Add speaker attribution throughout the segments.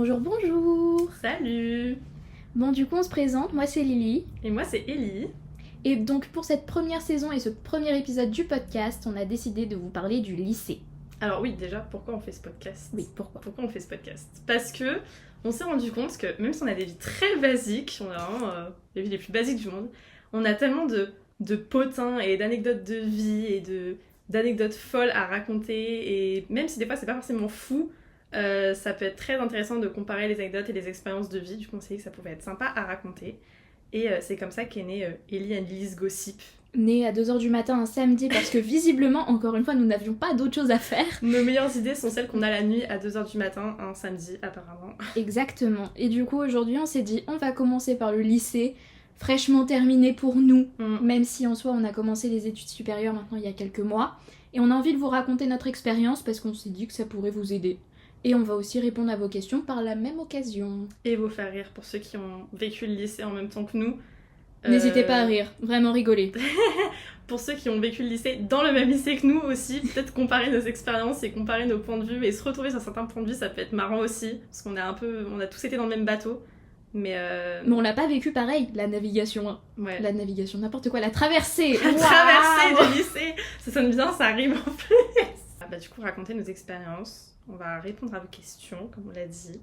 Speaker 1: Bonjour, bonjour.
Speaker 2: Salut.
Speaker 1: Bon, du coup, on se présente. Moi, c'est Lily.
Speaker 2: Et moi, c'est Ellie.
Speaker 1: Et donc, pour cette première saison et ce premier épisode du podcast, on a décidé de vous parler du lycée.
Speaker 2: Alors oui, déjà, pourquoi on fait ce podcast ?
Speaker 1: Oui, pourquoi ?
Speaker 2: Pourquoi on fait ce podcast ? Parce que on s'est rendu compte que même si on a des vies très basiques, on a vraiment les vies les plus basiques du monde, on a tellement de potins et d'anecdotes de vie et d'anecdotes folles à raconter. Et même si des fois, c'est pas forcément fou, ça peut être très intéressant de comparer les anecdotes et les expériences de vie. Du coup, on s'est dit que ça pouvait être sympa à raconter. Et c'est comme ça qu'est née Ellie and Lily's Gossip.
Speaker 1: Née à 2h du matin un samedi parce que visiblement, encore une fois, nous n'avions pas d'autre chose à faire.
Speaker 2: Nos meilleures idées sont celles qu'on a la nuit à 2h du matin, un samedi apparemment.
Speaker 1: Exactement. Et du coup, aujourd'hui, on s'est dit, on va commencer par le lycée, fraîchement terminé pour nous, même si en soi, on a commencé les études supérieures maintenant il y a quelques mois. Et on a envie de vous raconter notre expérience parce qu'on s'est dit que ça pourrait vous aider. Et on va aussi répondre à vos questions par la même occasion.
Speaker 2: Et vous faire rire pour ceux qui ont vécu le lycée en même temps que nous.
Speaker 1: N'hésitez pas à rire, vraiment rigoler.
Speaker 2: Pour ceux qui ont vécu le lycée dans le même lycée que nous aussi, peut-être comparer nos expériences et comparer nos points de vue et se retrouver sur certains points de vue, ça peut être marrant aussi, parce qu'on a tous été dans le même bateau. Mais
Speaker 1: on l'a pas vécu pareil, la navigation. Hein.
Speaker 2: Ouais.
Speaker 1: La navigation, n'importe quoi, la traversée.
Speaker 2: La traversée du lycée, ça sonne bien, ça rime en plus. Du coup, raconter nos expériences, on va répondre à vos questions, comme on l'a dit.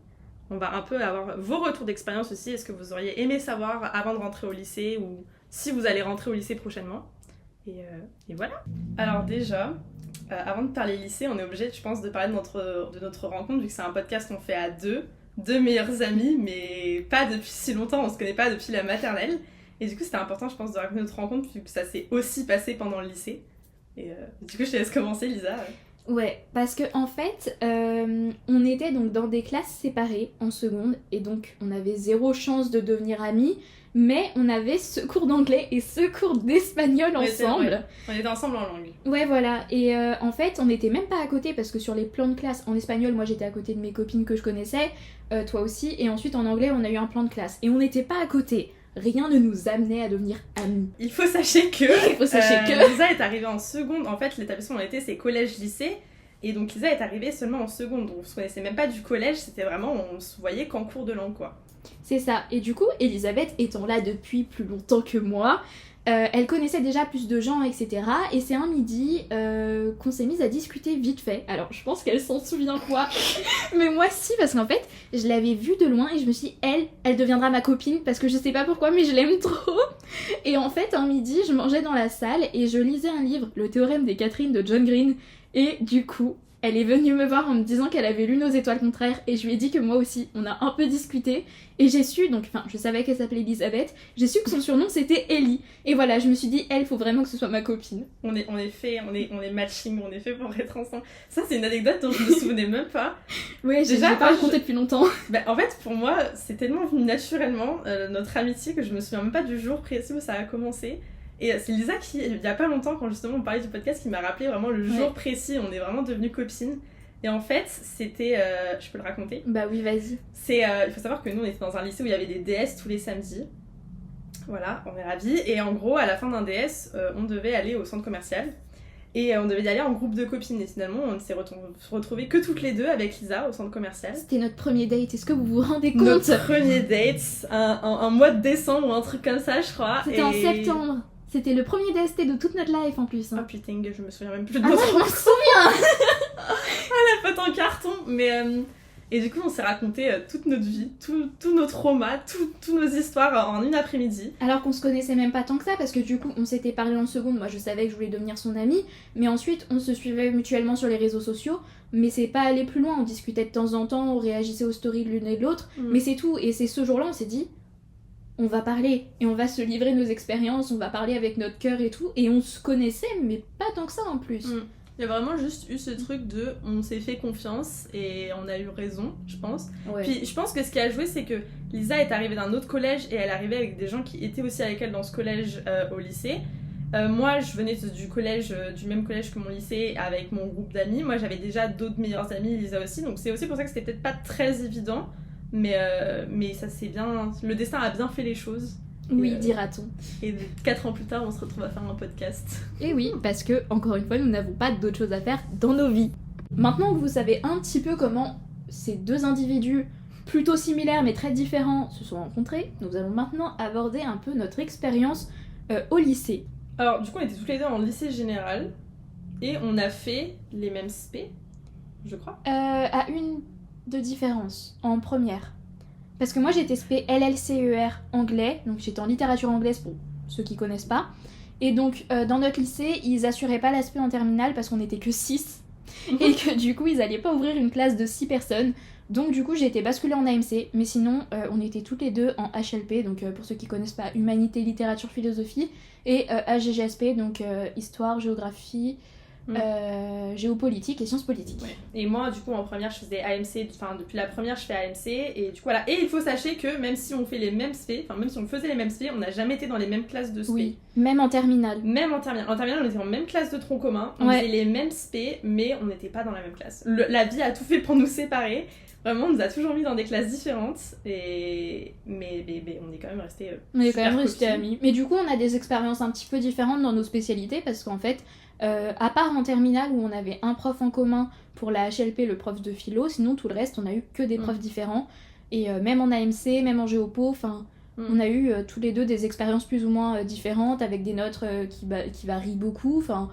Speaker 2: On va un peu avoir vos retours d'expérience aussi. Est-ce que vous auriez aimé savoir avant de rentrer au lycée ou si vous allez rentrer au lycée prochainement ? Et voilà. Alors déjà, avant de parler lycée, on est obligé, je pense, de parler de notre rencontre, vu que c'est un podcast qu'on fait à deux meilleurs amis, mais pas depuis si longtemps, on se connaît pas depuis la maternelle. Et du coup, c'était important, je pense, de raconter notre rencontre, vu que ça s'est aussi passé pendant le lycée. Et du coup, je te laisse commencer, Lisa.
Speaker 1: Ouais, parce que en fait, on était donc dans des classes séparées en seconde, et donc on avait zéro chance de devenir amis, mais on avait ce cours d'anglais et ce cours d'espagnol ensemble.
Speaker 2: On était ensemble en langue.
Speaker 1: Ouais, voilà, et en fait, on n'était même pas à côté, parce que sur les plans de classe, en espagnol, moi j'étais à côté de mes copines que je connaissais, toi aussi, et ensuite en anglais, on a eu un plan de classe, et on n'était pas à côté. Rien ne nous amenait à devenir amis.
Speaker 2: Il faut sachez que Lisa est arrivée en seconde. En fait, l'établissement où on était, c'est collège-lycée. Et donc Lisa est arrivée seulement en seconde. Donc on se connaissait même pas du collège. C'était vraiment, on se voyait qu'en cours de langue, quoi.
Speaker 1: C'est ça. Et du coup, Elisabeth étant là depuis plus longtemps que moi, elle connaissait déjà plus de gens, etc. Et c'est un midi qu'on s'est mis à discuter vite fait. Alors, je pense qu'elle s'en souvient quoi. Mais moi, si, parce qu'en fait, je l'avais vue de loin et je me suis dit, elle deviendra ma copine parce que je sais pas pourquoi, mais je l'aime trop. Et en fait, un midi, je mangeais dans la salle et je lisais un livre, Le théorème des Catherine de John Green. Et du coup, elle est venue me voir en me disant qu'elle avait lu Nos étoiles contraires et je lui ai dit que moi aussi, on a un peu discuté et j'ai su, je savais qu'elle s'appelait Elisabeth, j'ai su que son surnom c'était Ellie et voilà, je me suis dit, faut vraiment que ce soit ma copine.
Speaker 2: On est matching, on est fait pour être ensemble. Ça c'est une anecdote dont je me souvenais même pas.
Speaker 1: Ouais, j'ai pas raconté depuis longtemps.
Speaker 2: En fait, pour moi, c'est tellement venu naturellement, notre amitié, que je me souviens même pas du jour précis où ça a commencé. Et c'est Lisa qui, il y a pas longtemps, quand justement on parlait du podcast, qui m'a rappelé vraiment le jour précis, on est vraiment devenues copines. Et en fait, c'était... je peux le raconter ?
Speaker 1: Bah oui, vas-y.
Speaker 2: Il faut savoir que nous, on était dans un lycée où il y avait des DS tous les samedis. Voilà, on est ravis. Et en gros, à la fin d'un DS, on devait aller au centre commercial. Et on devait y aller en groupe de copines. Et finalement, on s'est retrouvés que toutes les deux avec Lisa au centre commercial.
Speaker 1: C'était notre premier date, est-ce que vous vous rendez compte ?
Speaker 2: Notre premier date, un mois de décembre ou un truc comme ça, je crois.
Speaker 1: C'était en septembre. C'était le premier DST de toute notre life en plus. Hein.
Speaker 2: Oh putain, je me souviens même plus de
Speaker 1: notre
Speaker 2: notre
Speaker 1: rencontre. Je m'en souviens.
Speaker 2: La pote en carton. Mais et du coup, on s'est raconté toute notre vie, tous nos traumas, tous nos histoires en une après-midi.
Speaker 1: Alors qu'on se connaissait même pas tant que ça, parce que du coup, on s'était parlé en seconde. Moi, je savais que je voulais devenir son amie, mais ensuite, on se suivait mutuellement sur les réseaux sociaux. Mais c'est pas aller plus loin. On discutait de temps en temps, on réagissait aux stories de l'une et de l'autre. Mais c'est tout. Et c'est ce jour-là, on s'est dit, on va parler et on va se livrer nos expériences, on va parler avec notre cœur et tout, et on se connaissait mais pas tant que ça en plus.
Speaker 2: Il y a vraiment juste eu ce truc de on s'est fait confiance et on a eu raison, je pense.
Speaker 1: Ouais.
Speaker 2: Puis je pense que ce qui a joué, c'est que Lisa est arrivée d'un autre collège et elle arrivait avec des gens qui étaient aussi avec elle dans ce collège au lycée. Moi, je venais du même collège que mon lycée avec mon groupe d'amis. Moi, j'avais déjà d'autres meilleures amies, Lisa aussi, donc c'est aussi pour ça que c'était peut-être pas très évident. Mais ça c'est bien, le destin a bien fait les choses.
Speaker 1: Oui, dira-t-on.
Speaker 2: Et 4 ans plus tard, on se retrouve à faire un podcast.
Speaker 1: Et oui, parce que, encore une fois, nous n'avons pas d'autre chose à faire dans nos vies. Maintenant que vous savez un petit peu comment ces deux individus plutôt similaires mais très différents se sont rencontrés, nous allons maintenant aborder un peu notre expérience au lycée.
Speaker 2: Alors, du coup, on était tous les deux en lycée général et on a fait les mêmes spé, je crois.
Speaker 1: À une de différence, en première. Parce que moi j'étais spé LLCER anglais, donc j'étais en littérature anglaise pour ceux qui connaissent pas. Et donc dans notre lycée, ils assuraient pas l'aspect en terminale parce qu'on était que 6. Et que du coup, ils allaient pas ouvrir une classe de 6 personnes. Donc du coup, j'ai été basculée en AMC. Mais sinon, on était toutes les deux en HLP, donc pour ceux qui connaissent pas, Humanité, Littérature, Philosophie. Et HGGSP, donc Histoire, Géographie, Géopolitique et Sciences politiques.
Speaker 2: Ouais. Et moi, du coup, en première, je faisais AMC, enfin, depuis la première, je fais AMC, et du coup, voilà. Et il faut sachez que même si on fait les mêmes spé, enfin, même si on faisait les mêmes spé, on n'a jamais été dans les mêmes classes de spé.
Speaker 1: Oui, même en terminale.
Speaker 2: Même en terminale. En terminale, on était en même classe de tronc commun, on faisait les mêmes spé, mais on n'était pas dans la même classe. La vie a tout fait pour nous séparer. Vraiment, on nous a toujours mis dans des classes différentes, mais on est quand même restés
Speaker 1: on est quand même restés amis. Mais du coup, on a des expériences un petit peu différentes dans nos spécialités, parce qu'en fait, à part en terminale où on avait un prof en commun pour la HLP, le prof de philo, sinon tout le reste, on a eu que des profs différents. Et même en AMC, même en Géopo, enfin, on a eu tous les deux des expériences plus ou moins différentes, avec des notes qui varient beaucoup, enfin...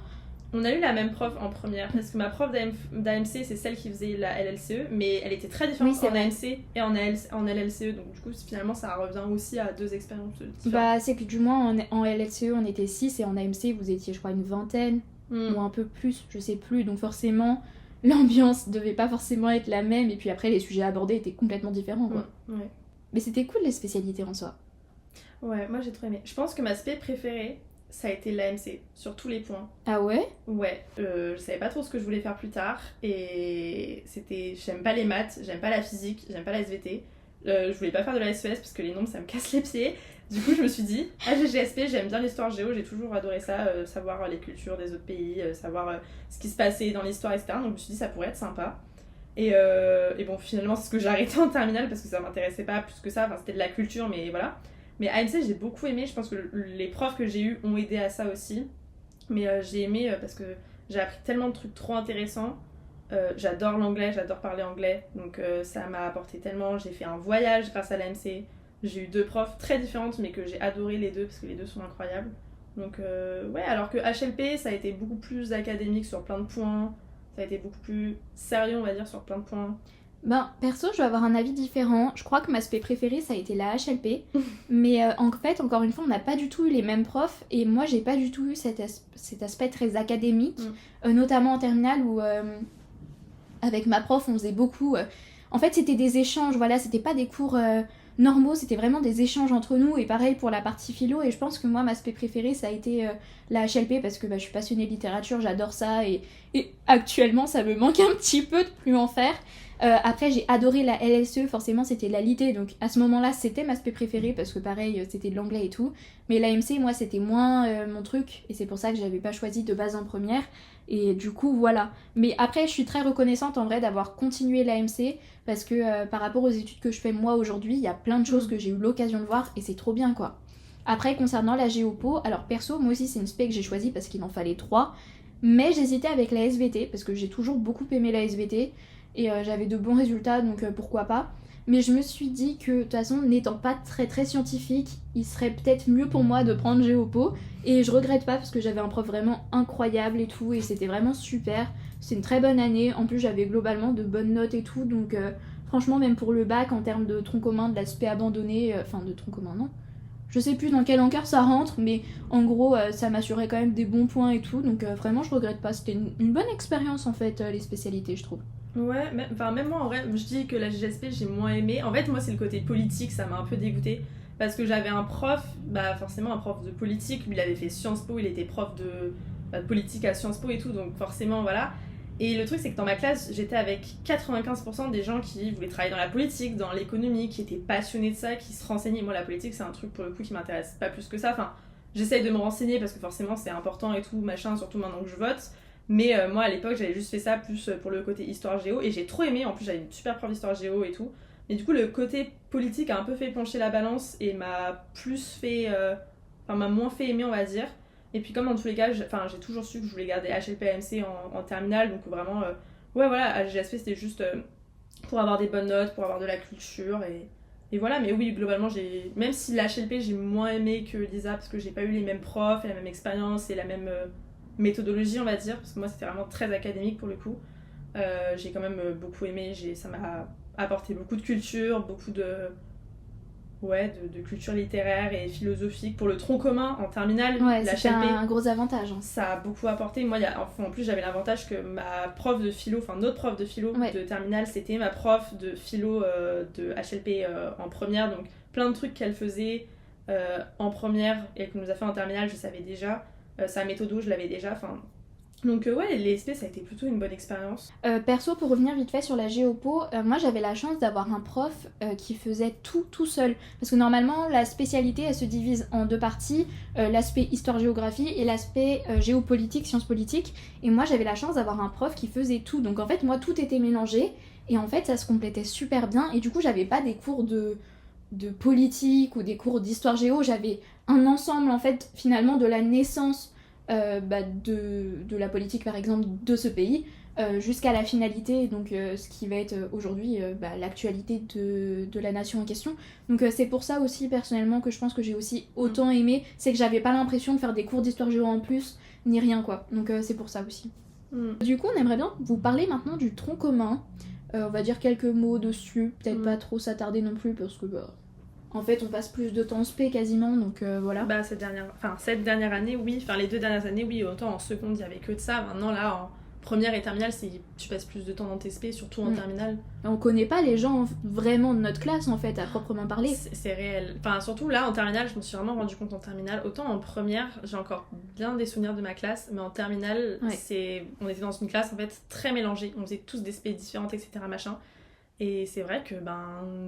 Speaker 2: On a eu la même prof en première, parce que ma prof d'AMC, c'est celle qui faisait la LLCE, mais elle était très différente en AMC et en LLCE, donc du coup, finalement, ça revient aussi à deux expériences différentes.
Speaker 1: Bah, c'est que du moins, en LLCE, on était 6, et en AMC, vous étiez, je crois, une vingtaine, ou un peu plus, je sais plus, donc forcément, l'ambiance devait pas forcément être la même, et puis après, les sujets abordés étaient complètement différents, quoi.
Speaker 2: Ouais.
Speaker 1: Mais c'était cool, les spécialités en soi.
Speaker 2: Ouais, moi j'ai trop aimé. Je pense que ma spé préférée, ça a été l'AMC, sur tous les points.
Speaker 1: Ah ouais?
Speaker 2: Ouais, je savais pas trop ce que je voulais faire plus tard, et j'aime pas les maths, j'aime pas la physique, j'aime pas la SVT, je voulais pas faire de la SES parce que les nombres ça me casse les pieds, du coup je me suis dit, HGSP, j'aime bien l'histoire géo, j'ai toujours adoré ça, savoir les cultures des autres pays, savoir ce qui se passait dans l'histoire, etc. Donc je me suis dit ça pourrait être sympa. Et bon, finalement c'est ce que j'ai arrêté en terminale parce que ça m'intéressait pas plus que ça, enfin c'était de la culture, mais voilà. Mais AMC, j'ai beaucoup aimé, je pense que les profs que j'ai eus ont aidé à ça aussi. Mais j'ai aimé parce que j'ai appris tellement de trucs trop intéressants. J'adore l'anglais, j'adore parler anglais. Donc ça m'a apporté tellement. J'ai fait un voyage grâce à l'AMC. J'ai eu deux profs très différentes, mais que j'ai adoré les deux parce que les deux sont incroyables. Donc ouais, alors que HLP, ça a été beaucoup plus académique sur plein de points. Ça a été beaucoup plus sérieux, on va dire, sur plein de points.
Speaker 1: Ben, perso, je vais avoir un avis différent. Je crois que ma spé préférée, ça a été la HLP. Mais en fait, encore une fois, on n'a pas du tout eu les mêmes profs. Et moi, j'ai pas du tout eu cet aspect très académique. Notamment en terminale où, avec ma prof, on faisait beaucoup... En fait, c'était des échanges, voilà. C'était pas des cours normaux, c'était vraiment des échanges entre nous. Et pareil pour la partie philo. Et je pense que moi, ma spé préférée, ça a été la HLP. Parce que je suis passionnée de littérature, j'adore ça. Et actuellement, ça me manque un petit peu de plus en faire. Après j'ai adoré la LSE, forcément c'était la litté, donc à ce moment là c'était ma spé préférée parce que pareil c'était de l'anglais et tout, mais l'AMC moi c'était moins mon truc et c'est pour ça que j'avais pas choisi de base en première et du coup voilà. Mais après je suis très reconnaissante en vrai d'avoir continué l'AMC parce que par rapport aux études que je fais moi aujourd'hui, il y a plein de choses que j'ai eu l'occasion de voir et c'est trop bien quoi. Après concernant la Géopo, alors perso moi aussi c'est une spé que j'ai choisie parce qu'il en fallait 3, mais j'hésitais avec la SVT parce que j'ai toujours beaucoup aimé la SVT. Et j'avais de bons résultats, donc pourquoi pas. Mais je me suis dit que, de toute façon, n'étant pas très très scientifique, il serait peut-être mieux pour moi de prendre Géopo. Et je regrette pas parce que j'avais un prof vraiment incroyable et tout, et c'était vraiment super. C'est une très bonne année, en plus j'avais globalement de bonnes notes et tout, donc franchement, même pour le bac, en termes de tronc commun, de l'aspect abandonné, enfin de tronc commun, non. Je sais plus dans quel encart ça rentre, mais en gros, ça m'assurait quand même des bons points et tout, donc vraiment je regrette pas. C'était une bonne expérience en fait, les spécialités, je trouve.
Speaker 2: Ouais, même moi en vrai, je dis que la GGSP j'ai moins aimé. En fait, moi c'est le côté politique, ça m'a un peu dégoûté. Parce que j'avais un prof, forcément un prof de politique, lui il avait fait Sciences Po, il était prof de politique à Sciences Po et tout, donc forcément voilà. Et le truc c'est que dans ma classe, j'étais avec 95% des gens qui voulaient travailler dans la politique, dans l'économie, qui étaient passionnés de ça, qui se renseignaient. Moi la politique c'est un truc pour le coup qui m'intéresse pas plus que ça. Enfin, j'essaye de me renseigner parce que forcément c'est important et tout, machin, surtout maintenant que je vote. Mais moi à l'époque j'avais juste fait ça plus pour le côté histoire géo et j'ai trop aimé, en plus j'avais une super prof d'histoire géo et tout. Mais du coup le côté politique a un peu fait pencher la balance et m'a moins fait aimer on va dire. Et puis comme dans tous les cas, j'ai toujours su que je voulais garder HLP AMC en terminale, donc vraiment, ouais voilà, HGSP c'était juste pour avoir des bonnes notes, pour avoir de la culture et voilà. Mais oui, globalement, même si l'HLP j'ai moins aimé que l'ISA parce que j'ai pas eu les mêmes profs et la même expérience et la même méthodologie, on va dire, parce que moi c'était vraiment très académique pour le coup. J'ai quand même beaucoup aimé, ça m'a apporté beaucoup de culture, beaucoup de culture littéraire et philosophique. Pour le tronc commun en terminale,
Speaker 1: Ouais,
Speaker 2: la
Speaker 1: c'était
Speaker 2: HLP,
Speaker 1: un gros avantage. Hein.
Speaker 2: ça a beaucoup apporté. Moi, en plus, j'avais l'avantage que ma prof de philo, enfin notre prof de philo de terminale, c'était ma prof de philo de HLP en première. Donc plein de trucs qu'elle faisait en première et qu'elle nous a fait en terminale, je savais déjà. Sa méthode, je l'avais déjà. Donc ouais, les SP, ça a été plutôt une bonne expérience.
Speaker 1: Perso, pour revenir vite fait sur la géopo, moi j'avais la chance d'avoir un prof qui faisait tout seul. Parce que normalement, la spécialité, elle se divise en 2 parties, l'aspect histoire-géographie et l'aspect géopolitique, sciences politiques. Et moi j'avais la chance d'avoir un prof qui faisait tout. Donc en fait, moi tout était mélangé. Et en fait, ça se complétait super bien. Et du coup, j'avais pas des cours de politique ou des cours d'histoire-géo. J'avais un ensemble, en fait, finalement, de la naissance de la politique par exemple de ce pays jusqu'à la finalité, donc ce qui va être aujourd'hui l'actualité de la nation en question. Donc c'est pour ça aussi personnellement que je pense que j'ai aussi autant aimé, c'est que j'avais pas l'impression de faire des cours d'histoire géo en plus, ni rien quoi. Donc c'est pour ça aussi. Du coup on aimerait bien vous parler maintenant du tronc commun. On va dire quelques mots dessus, peut-être pas trop s'attarder non plus parce que en fait, on passe plus de temps en spé quasiment, donc voilà.
Speaker 2: Cette dernière année, oui. Enfin, les 2 dernières années, oui. Autant en seconde, il y avait que de ça. Maintenant, là, en première et terminale, tu passes plus de temps dans tes spé, surtout en terminale.
Speaker 1: On connaît pas les gens vraiment de notre classe, en fait, à proprement parler.
Speaker 2: C'est réel. Enfin, surtout là, en terminale, je me suis vraiment rendu compte en terminale. Autant en première, j'ai encore bien des souvenirs de ma classe, mais en terminale, on était dans une classe, en fait, très mélangée. On faisait tous des spé différentes, etc., machin. Et c'est vrai que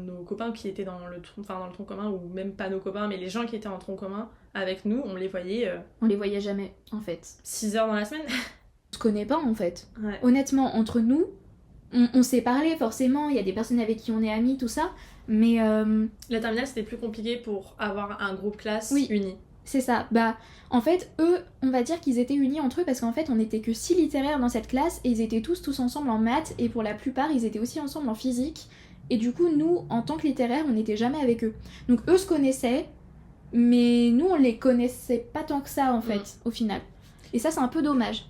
Speaker 2: nos copains qui étaient dans le tronc commun, ou même pas nos copains, mais les gens qui étaient en tronc commun avec nous, on les voyait...
Speaker 1: On les voyait jamais, en fait.
Speaker 2: 6 heures dans la semaine.
Speaker 1: On se connaît pas, en fait.
Speaker 2: Ouais.
Speaker 1: Honnêtement, entre nous, on s'est parlé, forcément, il y a des personnes avec qui on est amis, tout ça, mais...
Speaker 2: La terminale, c'était plus compliqué pour avoir un groupe classe uni.
Speaker 1: C'est ça. En fait, eux, on va dire qu'ils étaient unis entre eux parce qu'en fait, on n'était que 6 littéraires dans cette classe et ils étaient tous ensemble en maths et pour la plupart, ils étaient aussi ensemble en physique. Et du coup, nous, en tant que littéraires, on n'était jamais avec eux. Donc eux se connaissaient, mais nous, on les connaissait pas tant que ça, en fait, au final. Et ça, c'est un peu dommage.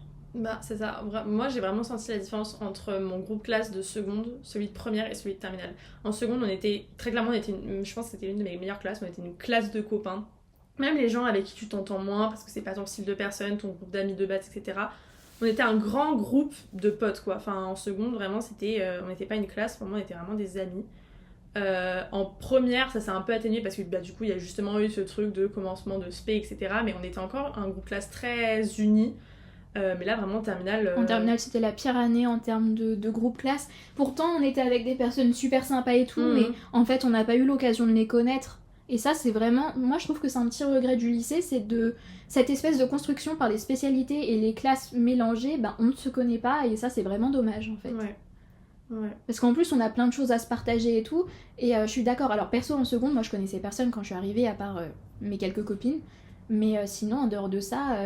Speaker 2: C'est ça. Moi, j'ai vraiment senti la différence entre mon groupe classe de seconde, celui de première et celui de terminale. En seconde, très clairement, je pense que c'était l'une de mes meilleures classes, on était une classe de copains. Même les gens avec qui tu t'entends moins, parce que c'est pas ton style de personne, ton groupe d'amis de base, etc. On était un grand groupe de potes, quoi. Enfin, en seconde, vraiment, on n'était pas une classe, pour moi, on était vraiment des amis. En première, ça s'est un peu atténué parce que du coup, il y a justement eu ce truc de commencement de spé, etc. Mais on était encore un groupe classe très uni. Mais là, vraiment, en terminale...
Speaker 1: En terminale, c'était la pire année en termes de groupe classe. Pourtant, on était avec des personnes super sympas et tout, mais en fait, on n'a pas eu l'occasion de les connaître. Et ça, c'est vraiment... Moi, je trouve que c'est un petit regret du lycée, c'est de cette espèce de construction par les spécialités et les classes mélangées, on ne se connaît pas, et ça, c'est vraiment dommage, en fait.
Speaker 2: Ouais.
Speaker 1: Parce qu'en plus, on a plein de choses à se partager et tout, et je suis d'accord. Alors, perso, en seconde, moi, je connaissais personne quand je suis arrivée, à part mes quelques copines. Mais sinon, en dehors de ça...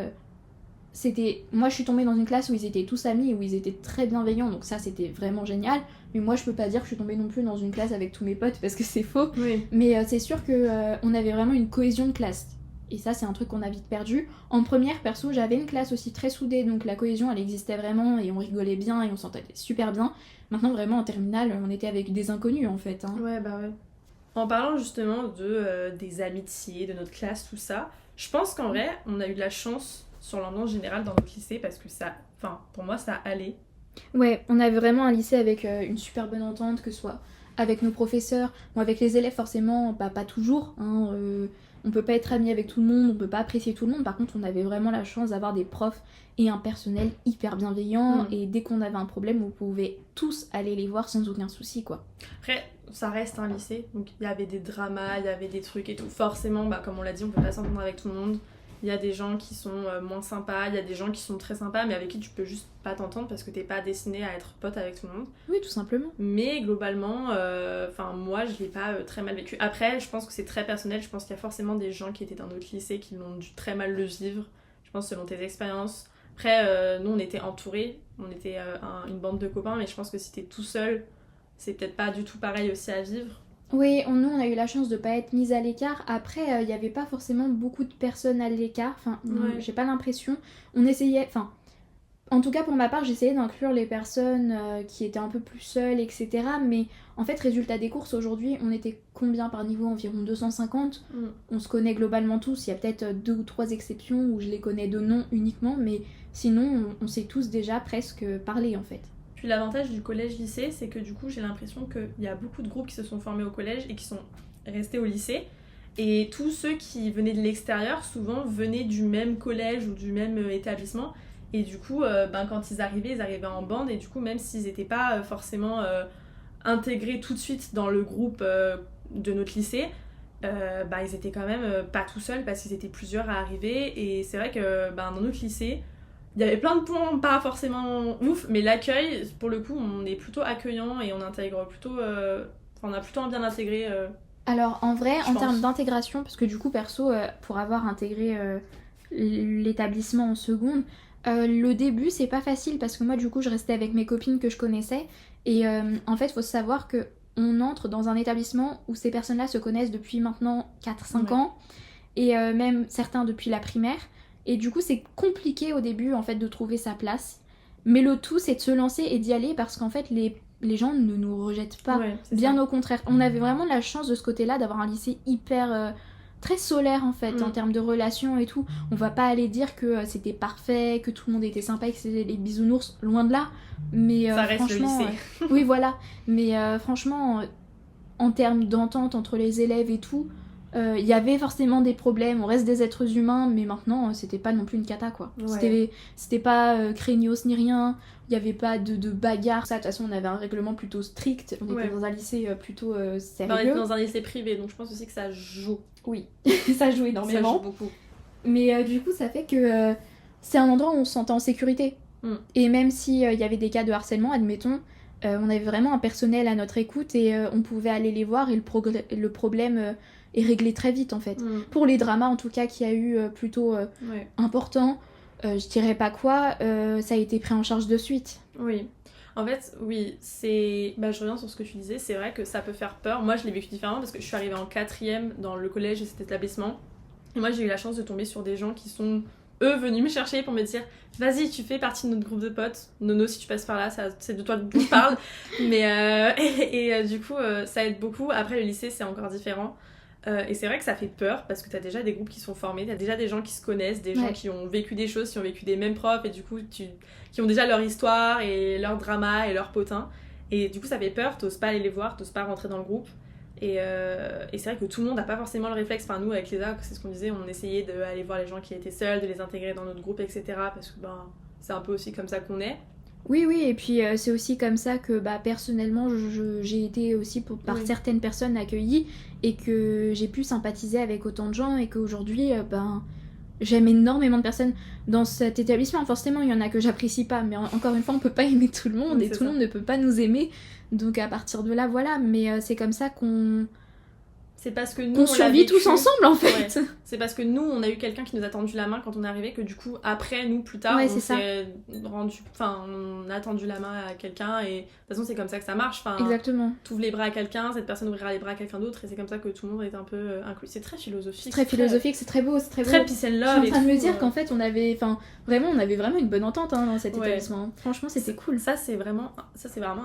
Speaker 1: Moi je suis tombée dans une classe où ils étaient tous amis, où ils étaient très bienveillants, donc ça c'était vraiment génial. Mais moi je peux pas dire que je suis tombée non plus dans une classe avec tous mes potes parce que c'est faux. Mais c'est sûr que on avait vraiment une cohésion de classe. Et ça c'est un truc qu'on a vite perdu. En première, perso, j'avais une classe aussi très soudée, donc la cohésion elle existait vraiment et on rigolait bien et on s'entendait super bien. Maintenant vraiment en terminale, on était avec des inconnus en fait. Hein.
Speaker 2: Ouais. En parlant justement des amitiés, de notre classe, tout ça, je pense qu'en vrai on a eu de la chance sur l'ambiance générale dans notre lycée parce que pour moi ça allait.
Speaker 1: Ouais, on avait vraiment un lycée avec une super bonne entente, que ce soit avec nos professeurs, avec les élèves forcément, pas toujours, hein, on peut pas être ami avec tout le monde, on peut pas apprécier tout le monde, par contre on avait vraiment la chance d'avoir des profs et un personnel hyper bienveillant et dès qu'on avait un problème on pouvait tous aller les voir sans aucun souci quoi.
Speaker 2: Après ça reste un lycée, donc il y avait des dramas, il y avait des trucs et tout, forcément comme on l'a dit on peut pas s'entendre avec tout le monde. Il y a des gens qui sont moins sympas, il y a des gens qui sont très sympas, mais avec qui tu peux juste pas t'entendre parce que t'es pas destiné à être pote avec tout le monde.
Speaker 1: Oui, tout simplement.
Speaker 2: Mais globalement, moi, je l'ai pas très mal vécu. Après, je pense que c'est très personnel. Je pense qu'il y a forcément des gens qui étaient dans notre lycée qui l'ont dû très mal le vivre. Je pense selon tes expériences. Après, nous, on était entourés. On était une bande de copains, mais je pense que si t'es tout seul, c'est peut-être pas du tout pareil aussi à vivre.
Speaker 1: Oui, nous on a eu la chance de pas être mises à l'écart. Après, il n'y avait pas forcément beaucoup de personnes à l'écart. Enfin,
Speaker 2: Ouais.
Speaker 1: j'ai pas l'impression. On essayait, enfin, en tout cas pour ma part, j'essayais d'inclure les personnes qui étaient un peu plus seules, etc. Mais en fait, résultat des courses, aujourd'hui, on était combien par niveau? Environ 250. On se connaît globalement tous. Il y a peut-être 2 ou 3 exceptions où je les connais de nom uniquement. Mais sinon, on sait tous déjà presque parler en fait.
Speaker 2: Puis l'avantage du collège-lycée, c'est que du coup, j'ai l'impression qu'il y a beaucoup de groupes qui se sont formés au collège et qui sont restés au lycée. Et tous ceux qui venaient de l'extérieur, souvent, venaient du même collège ou du même établissement. Et du coup, quand ils arrivaient en bande. Et du coup, même s'ils n'étaient pas forcément intégrés tout de suite dans le groupe de notre lycée, ils étaient quand même pas tout seuls parce qu'ils étaient plusieurs à arriver. Et c'est vrai que dans notre lycée, il y avait plein de points pas forcément ouf, mais l'accueil, pour le coup, on est plutôt accueillant et on intègre plutôt... on a plutôt un bien intégré.
Speaker 1: Alors en vrai,
Speaker 2: Je
Speaker 1: en
Speaker 2: pense.
Speaker 1: termes d'intégration, parce que du coup perso, pour avoir intégré l'établissement en seconde, le début c'est pas facile parce que moi du coup je restais avec mes copines que je connaissais et en fait faut savoir que on entre dans un établissement où ces personnes-là se connaissent depuis maintenant 4-5 ans et même certains depuis la primaire et du coup c'est compliqué au début en fait de trouver sa place, mais le tout c'est de se lancer et d'y aller parce qu'en fait les gens ne nous rejettent pas.
Speaker 2: Ouais, c'est
Speaker 1: Bien
Speaker 2: ça.
Speaker 1: au contraire. On avait vraiment de la chance de ce côté-là d'avoir un lycée hyper... très solaire en fait, en termes de relations et tout. On va pas aller dire que c'était parfait, que tout le monde était sympa et que c'était les bisounours, loin de là. Mais
Speaker 2: Ça reste le
Speaker 1: franchement...
Speaker 2: lycée.
Speaker 1: oui, voilà. Mais franchement, en termes d'entente entre les élèves et tout, il y avait forcément des problèmes. On reste des êtres humains, mais maintenant, c'était pas non plus une cata, quoi.
Speaker 2: Ouais.
Speaker 1: C'était pas craignos ni rien. Il y avait pas de bagarre. Ça, de toute façon, on avait un règlement plutôt strict. On était dans un lycée plutôt
Speaker 2: On
Speaker 1: sérieux.
Speaker 2: était dans un lycée privé, donc je pense aussi que ça joue.
Speaker 1: Oui, ça joue énormément.
Speaker 2: Ça joue beaucoup.
Speaker 1: Mais du coup, ça fait que c'est un endroit où on se sentait en sécurité. Et même s'il y avait des cas de harcèlement, admettons, on avait vraiment un personnel à notre écoute et on pouvait aller les voir et le problème est réglé très vite en fait. Pour les dramas en tout cas qu'il y a eu plutôt importants, je dirais pas quoi, ça a été pris en charge de suite.
Speaker 2: Oui. En fait, oui, c'est... je reviens sur ce que tu disais, c'est vrai que ça peut faire peur. Moi, je l'ai vécu différemment parce que je suis arrivée en 4e dans le collège de cet établissement. Et moi, j'ai eu la chance de tomber sur des gens qui sont, eux, venus me chercher pour me dire « Vas-y, tu fais partie de notre groupe de potes. Nono, si tu passes par là, c'est de toi dont je parle. » Mais du coup, ça aide beaucoup. Après, le lycée, c'est encore différent. Et c'est vrai que ça fait peur parce que t'as déjà des groupes qui sont formés, t'as déjà des gens qui se connaissent, des gens qui ont vécu des choses, qui ont vécu des mêmes profs et du coup qui ont déjà leur histoire et leur drama et leur potin. Et du coup ça fait peur, t'oses pas aller les voir, t'oses pas rentrer dans le groupe. Et c'est vrai que tout le monde n'a pas forcément le réflexe. Enfin, nous avec Léa, c'est ce qu'on disait, on essayait d'aller voir les gens qui étaient seuls, de les intégrer dans notre groupe, etc. Parce que c'est un peu aussi comme ça qu'on est.
Speaker 1: Oui, et puis c'est aussi comme ça que personnellement j'ai été aussi par certaines personnes accueillies et que j'ai pu sympathiser avec autant de gens et qu'aujourd'hui j'aime énormément de personnes dans cet établissement. Forcément il y en a que j'apprécie pas, mais encore une fois on peut pas aimer tout le monde et tout le monde ne peut pas nous aimer, donc à partir de là voilà, mais c'est comme ça qu'on...
Speaker 2: C'est parce que nous on
Speaker 1: survit tous ensemble en fait.
Speaker 2: Ouais. C'est parce que nous on a eu quelqu'un qui nous a tendu la main quand on est arrivé que du coup après nous plus tard on s'est rendu, on a tendu la main à quelqu'un et de toute façon c'est comme ça que ça marche.
Speaker 1: Exactement.
Speaker 2: T'ouvres les bras à quelqu'un, cette personne ouvrira les bras à quelqu'un d'autre et c'est comme ça que tout le monde est un peu inclus. C'est très philosophique.
Speaker 1: Très philosophique, c'est très beau, c'est très beau.
Speaker 2: Très peace and love.
Speaker 1: Je suis en train de me dire qu'en fait on avait vraiment une bonne entente dans cet établissement. Franchement c'était cool.
Speaker 2: Ça c'est vraiment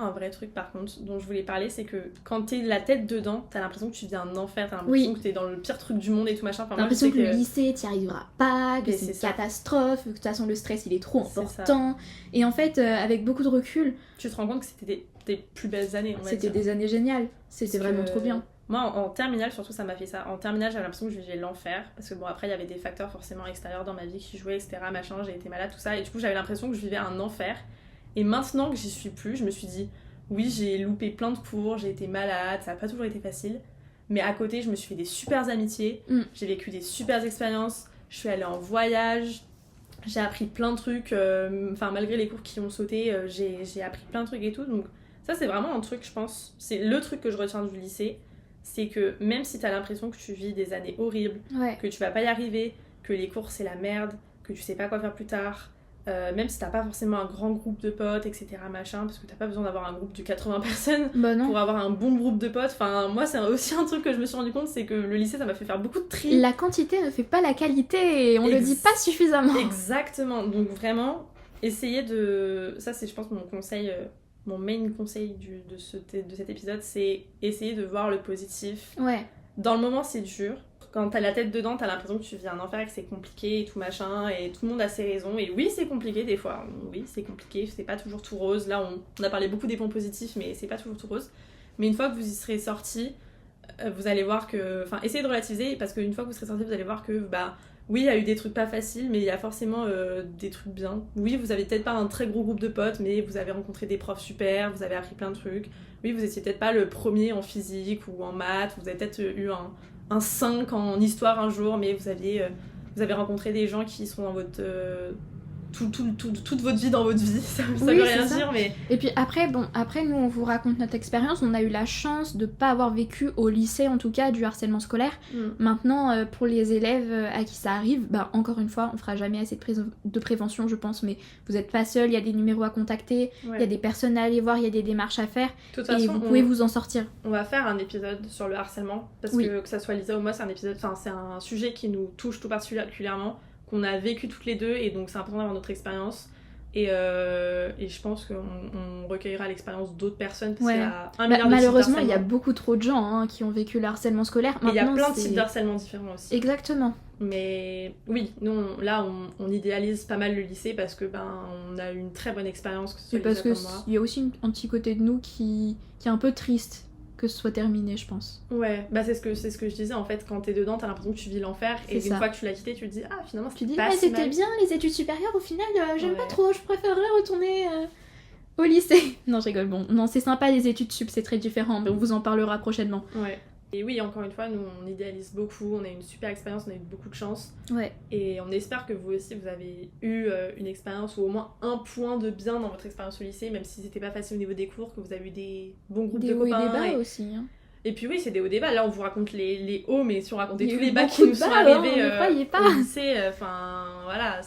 Speaker 2: un vrai truc par contre dont je voulais parler, c'est que quand t'es la tête dedans, t'as l'impression que tu vis un enfer, t'as l'impression que t'es dans le pire truc du monde et tout machin.
Speaker 1: T'as l'impression que le lycée t'y arriveras pas, que c'est une catastrophe, que de toute façon le stress il est trop important. Et en fait avec beaucoup de recul,
Speaker 2: tu te rends compte que c'était tes plus belles années.
Speaker 1: C'était des années géniales, c'était vraiment trop bien.
Speaker 2: Moi en terminale surtout ça m'a fait ça. En terminale j'avais l'impression que je vivais l'enfer parce que après il y avait des facteurs forcément extérieurs dans ma vie qui jouaient, etc. Machin, j'ai été malade, tout ça, et du coup j'avais l'impression que je vivais un enfer. Et maintenant que j'y suis plus, je me suis dit oui j'ai loupé plein de cours, j'ai été malade, ça a pas toujours été facile. Mais à côté, je me suis fait des super amitiés, j'ai vécu des super expériences, je suis allée en voyage, j'ai appris plein de trucs, malgré les cours qui ont sauté, j'ai appris plein de trucs et tout. Donc ça, c'est vraiment un truc, je pense, c'est le truc que je retiens du lycée, c'est que même si t'as l'impression que tu vis des années horribles, que tu vas pas y arriver, que les cours c'est la merde, que tu sais pas quoi faire plus tard, même si t'as pas forcément un grand groupe de potes, etc. machin, parce que t'as pas besoin d'avoir un groupe de 80 personnes
Speaker 1: Bah non.
Speaker 2: pour avoir un bon groupe de potes. Enfin, moi, c'est aussi un truc que je me suis rendu compte, c'est que le lycée, ça m'a fait faire beaucoup de tri.
Speaker 1: La quantité ne fait pas la qualité, et on le dit pas suffisamment.
Speaker 2: Exactement. Donc vraiment, essayez de... Ça, c'est, je pense, mon conseil... Mon main conseil de cet épisode, c'est essayer de voir le positif.
Speaker 1: Ouais.
Speaker 2: Dans le moment, c'est dur. Quand t'as la tête dedans, t'as l'impression que tu vis un enfer et que c'est compliqué et tout machin, et tout le monde a ses raisons. Et oui, c'est compliqué des fois. Oui, c'est compliqué, c'est pas toujours tout rose. Là, on a parlé beaucoup des points positifs, mais c'est pas toujours tout rose. Mais une fois que vous y serez sortis, vous allez voir que... Enfin, essayez de relativiser, parce qu'une fois que vous serez sortis, vous allez voir que... Oui, il y a eu des trucs pas faciles, mais il y a forcément des trucs bien. Oui, vous avez peut-être pas un très gros groupe de potes, mais vous avez rencontré des profs super, vous avez appris plein de trucs. Oui, vous étiez peut-être pas le premier en physique ou en maths, vous avez peut-être eu un 5 en histoire un jour, mais vous avez rencontré des gens qui sont dans votre... toute votre vie dans votre vie, ça
Speaker 1: Oui,
Speaker 2: veut rien
Speaker 1: c'est ça.
Speaker 2: dire, mais...
Speaker 1: Et puis après, nous on vous raconte notre expérience, on a eu la chance de pas avoir vécu au lycée en tout cas du harcèlement scolaire. Maintenant, pour les élèves à qui ça arrive, encore une fois, on fera jamais assez de prévention je pense, mais vous êtes pas seul, il y a des numéros à contacter, il y a des personnes à aller voir, il y a des démarches à faire,
Speaker 2: De toute
Speaker 1: et
Speaker 2: façon,
Speaker 1: vous pouvez vous en sortir.
Speaker 2: On va faire un épisode sur le harcèlement, parce que ça soit Lisa ou moi, c'est un sujet qui nous touche tout particulièrement, qu'on a vécu toutes les deux, et donc c'est important d'avoir notre expérience. Et je pense qu'on recueillera l'expérience d'autres personnes, parce qu'il y a un milliard de
Speaker 1: malheureusement, il y a beaucoup trop de gens qui ont vécu le harcèlement scolaire.
Speaker 2: Et il y a plein de types de harcèlement différents aussi.
Speaker 1: Exactement.
Speaker 2: Mais oui, nous, on idéalise pas mal le lycée, parce que on a eu une très bonne expérience, que ce soit
Speaker 1: et parce
Speaker 2: Lisa comme moi.
Speaker 1: qu'il y a aussi un petit côté de nous qui est un peu triste que ce soit terminé, je pense.
Speaker 2: Ouais, c'est ce que je disais, en fait, quand t'es dedans, t'as l'impression que tu vis l'enfer, et une fois que tu l'as quitté, tu te dis, ah, finalement,
Speaker 1: tu dis, ah, c'était bien, les études supérieures, au final, j'aime pas trop, je préférerais retourner au lycée. Non, je rigole, bon, non, c'est sympa, les études sup, c'est très différent, mais on vous en parlera prochainement.
Speaker 2: Ouais. Et oui, encore une fois, nous, on idéalise beaucoup, on a eu une super expérience, on a eu beaucoup de chance.
Speaker 1: Ouais.
Speaker 2: Et on espère que vous aussi, vous avez eu une expérience, ou au moins un point de bien dans votre expérience au lycée, même si c'était pas facile au niveau des cours, que vous avez eu des bons groupes de copains.
Speaker 1: Des hauts et des bas aussi. Hein.
Speaker 2: Et puis oui, c'est des hauts et des bas. Là, on vous raconte les hauts, mais si on racontait tous les bas qui nous sont arrivés au lycée, voilà,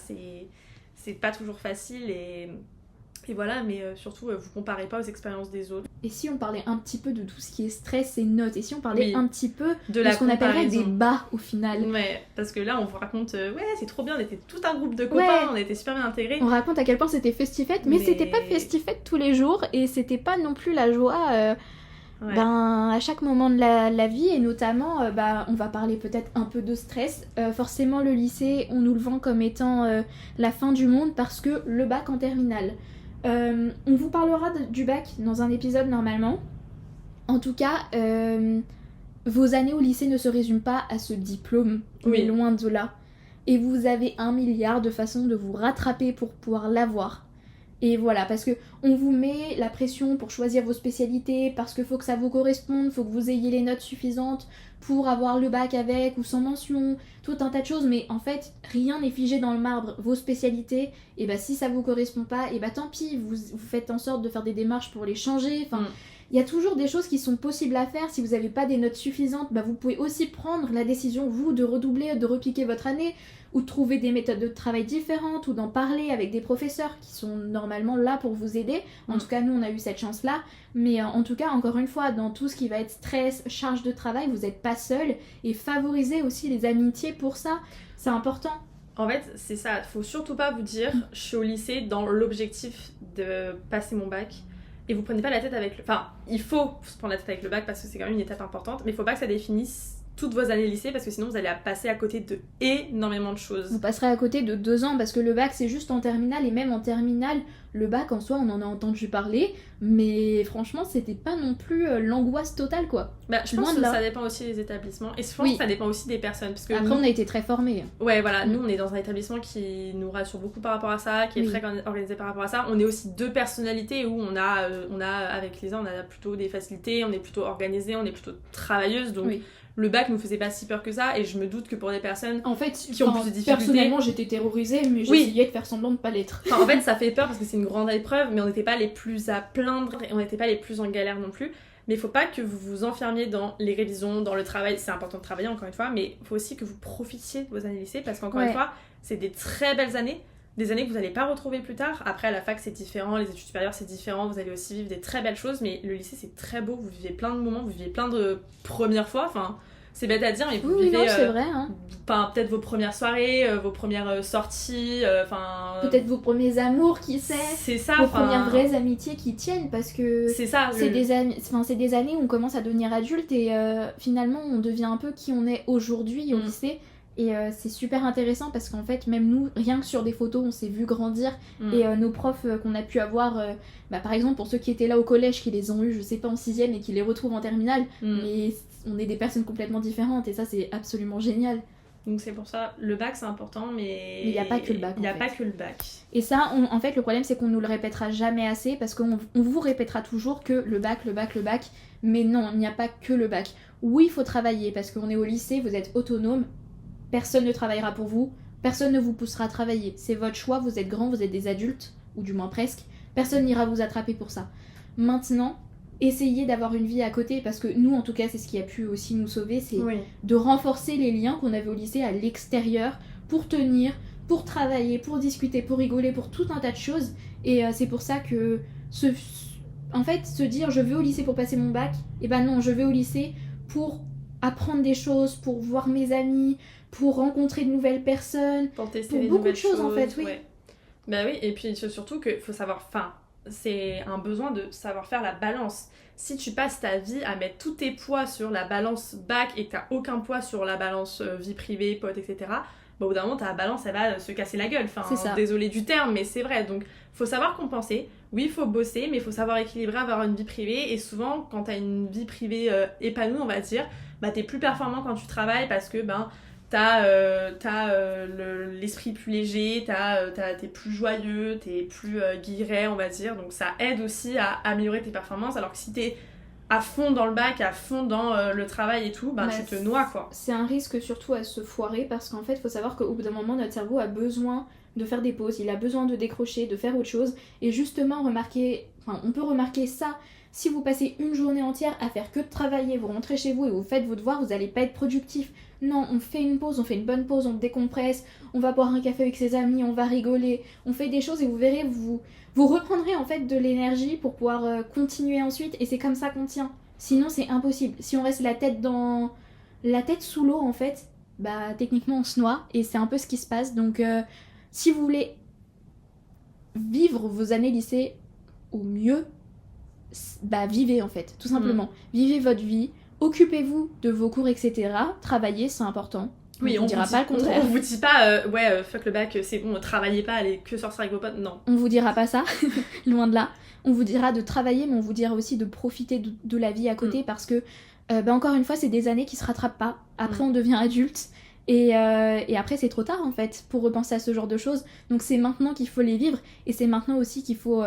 Speaker 2: c'est pas toujours facile, et voilà, mais surtout, vous comparez pas aux expériences des autres.
Speaker 1: Et si on parlait un petit peu de tout ce qui est stress et notes, et si on parlait un petit peu de
Speaker 2: ce
Speaker 1: qu'on appellerait des bas au final.
Speaker 2: Ouais, parce que là, on vous raconte, ouais, c'est trop bien, on était tout un groupe de copains, on était super bien intégrés.
Speaker 1: On raconte à quel point c'était festifette, mais c'était pas festifette tous les jours, et c'était pas non plus la joie... à chaque moment de la vie, et notamment on va parler peut-être un peu de stress. Forcément le lycée, on nous le vend comme étant la fin du monde, parce que le bac en terminale. On vous parlera du bac dans un épisode normalement. En tout cas, vos années au lycée ne se résument pas à ce diplôme, mais loin de là. Et vous avez 1 milliard de façons de vous rattraper pour pouvoir l'avoir. Et voilà, parce que on vous met la pression pour choisir vos spécialités, parce qu'il faut que ça vous corresponde, faut que vous ayez les notes suffisantes pour avoir le bac avec ou sans mention, tout un tas de choses, mais en fait, rien n'est figé dans le marbre. Vos spécialités, et si ça vous correspond pas, et tant pis, vous faites en sorte de faire des démarches pour les changer, il y a toujours des choses qui sont possibles à faire. Si vous n'avez pas des notes suffisantes, vous pouvez aussi prendre la décision, vous, de redoubler, de repiquer votre année, ou de trouver des méthodes de travail différentes, ou d'en parler avec des professeurs qui sont normalement là pour vous aider. En tout cas, nous, on a eu cette chance-là. Mais en tout cas, encore une fois, dans tout ce qui va être stress, charge de travail, vous n'êtes pas seul. Et favorisez aussi les amitiés pour ça. C'est important.
Speaker 2: En fait, c'est ça. Faut surtout pas vous dire, je suis au lycée dans l'objectif de passer mon bac. Et vous prenez pas la tête avec le... Enfin, il faut se prendre la tête avec le bac, parce que c'est quand même une étape importante. Mais il faut pas que ça définisse toutes vos années lycée, parce que sinon vous allez passer à côté de énormément de choses.
Speaker 1: Vous passerez à côté de 2 ans, parce que le bac c'est juste en terminale, et même en terminale, le bac en soi on en a entendu parler, mais franchement c'était pas non plus l'angoisse totale quoi.
Speaker 2: Je pense que ça dépend aussi des établissements, et je pense que ça dépend aussi des personnes. Parce que
Speaker 1: après on a été très formés.
Speaker 2: Ouais voilà, nous on est dans un établissement qui nous rassure beaucoup par rapport à ça, qui est très organisé par rapport à ça. On est aussi 2 personnalités où on a avec Lisa on a plutôt des facilités, on est plutôt organisée, on est plutôt travailleuse, donc... Le bac nous faisait pas si peur que ça, et je me doute que pour des personnes qui ont plus de difficultés...
Speaker 1: Personnellement, j'étais terrorisée, mais j'essayais de faire semblant de pas l'être.
Speaker 2: En fait, ça fait peur parce que c'est une grande épreuve, mais on n'était pas les plus à plaindre, et on n'était pas les plus en galère non plus. Mais il faut pas que vous vous enfermiez dans les révisions, dans le travail. C'est important de travailler, encore une fois, mais il faut aussi que vous profitiez de vos années lycée, parce qu'encore une fois, c'est des très belles années. des années que vous n'allez pas retrouver plus tard. Après, à la fac, c'est différent, les études supérieures, c'est différent, vous allez aussi vivre des très belles choses, mais le lycée, c'est très beau, vous vivez plein de moments, vous vivez plein de premières fois, enfin, c'est bête à dire, mais vous vivez
Speaker 1: non, c'est vrai, hein.
Speaker 2: peut-être vos premières soirées, vos premières sorties, enfin...
Speaker 1: peut-être vos premiers amours, qui sait.
Speaker 2: C'est ça,
Speaker 1: vos premières vraies amitiés qui tiennent, parce que
Speaker 2: c'est ça,
Speaker 1: c'est des années où on commence à devenir adulte, et finalement, on devient un peu qui on est aujourd'hui au lycée. Et c'est super intéressant parce qu'en fait, même nous, rien que sur des photos, on s'est vu grandir. Et nos profs qu'on a pu avoir, par exemple, pour ceux qui étaient là au collège, qui les ont eu, je sais pas, en 6ème et qui les retrouvent en terminale, mais on est des personnes complètement différentes et ça, c'est absolument génial.
Speaker 2: Donc c'est pour ça, le bac c'est important, mais
Speaker 1: il n'y a pas que le bac.
Speaker 2: Il n'y a pas que le bac.
Speaker 1: Et ça, en fait, le problème c'est qu'on nous le répétera jamais assez parce qu'on vous répétera toujours que le bac, mais non, il n'y a pas que le bac. Oui, il faut travailler parce qu'on est au lycée, vous êtes autonome. Personne ne travaillera pour vous, personne ne vous poussera à travailler. C'est votre choix, vous êtes grands, vous êtes des adultes, ou du moins presque. Personne n'ira vous attraper pour ça. Maintenant, essayez d'avoir une vie à côté, parce que nous, en tout cas, c'est ce qui a pu aussi nous sauver, c'est de renforcer les liens qu'on avait au lycée à l'extérieur, pour tenir, pour travailler, pour discuter, pour rigoler, pour tout un tas de choses. Et c'est pour ça que, en fait, se dire « je vais au lycée pour passer mon bac », et ben non, je vais au lycée pour apprendre des choses, pour voir mes amis, pour rencontrer de nouvelles personnes,
Speaker 2: pour tester
Speaker 1: pour beaucoup de choses en fait, oui.
Speaker 2: Ouais. Bah oui, et puis surtout qu'il faut savoir, c'est un besoin de savoir faire la balance. Si tu passes ta vie à mettre tous tes poids sur la balance bac et que t'as aucun poids sur la balance vie privée, potes, etc., au bout d'un moment, ta balance, elle va se casser la gueule. Désolé du terme, mais c'est vrai. Donc, faut savoir compenser. Oui, il faut bosser, mais il faut savoir équilibrer, avoir une vie privée. Et souvent, quand t'as une vie privée épanouie, on va dire, t'es plus performant quand tu travailles parce que, t'as l'esprit plus léger, t'es plus joyeux, t'es plus guilleret, on va dire. Donc, ça aide aussi à améliorer tes performances. Alors que si t'es à fond dans le bac, à fond dans le travail et tout, tu te noies, quoi.
Speaker 1: C'est un risque surtout à se foirer parce qu'en fait, il faut savoir qu'au bout d'un moment, notre cerveau a besoin de faire des pauses, il a besoin de décrocher, de faire autre chose. Et justement, on peut remarquer ça. Si vous passez une journée entière à faire que de travailler, vous rentrez chez vous et vous faites vos devoirs, vous n'allez pas être productif. Non, on fait une pause, on fait une bonne pause, on décompresse, on va boire un café avec ses amis, on va rigoler, on fait des choses et vous verrez, vous reprendrez en fait de l'énergie pour pouvoir continuer ensuite et c'est comme ça qu'on tient. Sinon c'est impossible. Si on reste la tête sous l'eau en fait, techniquement on se noie et c'est un peu ce qui se passe. Donc si vous voulez vivre vos années lycée au mieux, vivez en fait, tout simplement. Vivez votre vie, occupez-vous de vos cours, etc. Travaillez, c'est important.
Speaker 2: Oui, on dira pas le contraire. On vous dit pas, fuck le bac, c'est bon, travaillez pas, allez que sortir avec vos potes, non.
Speaker 1: On vous dira pas ça, loin de là. On vous dira de travailler, mais on vous dira aussi de profiter de la vie à côté parce que, encore une fois, c'est des années qui se rattrapent pas. Après, on devient adulte. Et après c'est trop tard en fait pour repenser à ce genre de choses, donc c'est maintenant qu'il faut les vivre et c'est maintenant aussi qu'il faut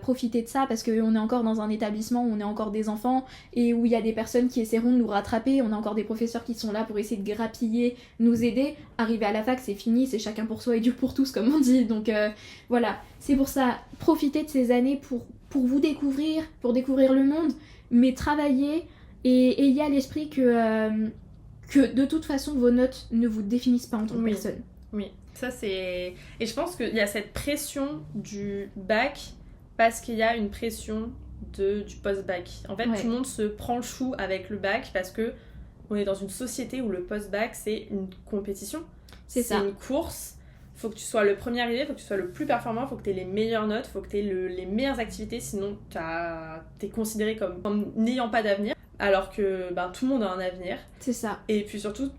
Speaker 1: profiter de ça parce qu'on est encore dans un établissement où on est encore des enfants et où il y a des personnes qui essaieront de nous rattraper, on a encore des professeurs qui sont là pour essayer de grappiller, nous aider. Arriver à la fac c'est fini, c'est chacun pour soi et Dieu pour tous comme on dit, donc voilà, c'est pour ça, profitez de ces années pour vous découvrir, pour découvrir le monde, mais travaillez et ayez à l'esprit que de toute façon vos notes ne vous définissent pas en tant que personne.
Speaker 2: Oui, ça c'est... Et je pense qu'il y a cette pression du bac parce qu'il y a une pression du post-bac. En fait, tout le monde se prend le chou avec le bac parce que on est dans une société où le post-bac c'est une compétition. C'est une course. Faut que tu sois le premier arrivé, faut que tu sois le plus performant, faut que tu aies les meilleures notes, faut que tu aies les meilleures activités, sinon t'es considéré comme n'ayant pas d'avenir. Alors que tout le monde a un avenir.
Speaker 1: C'est ça.
Speaker 2: Et puis surtout,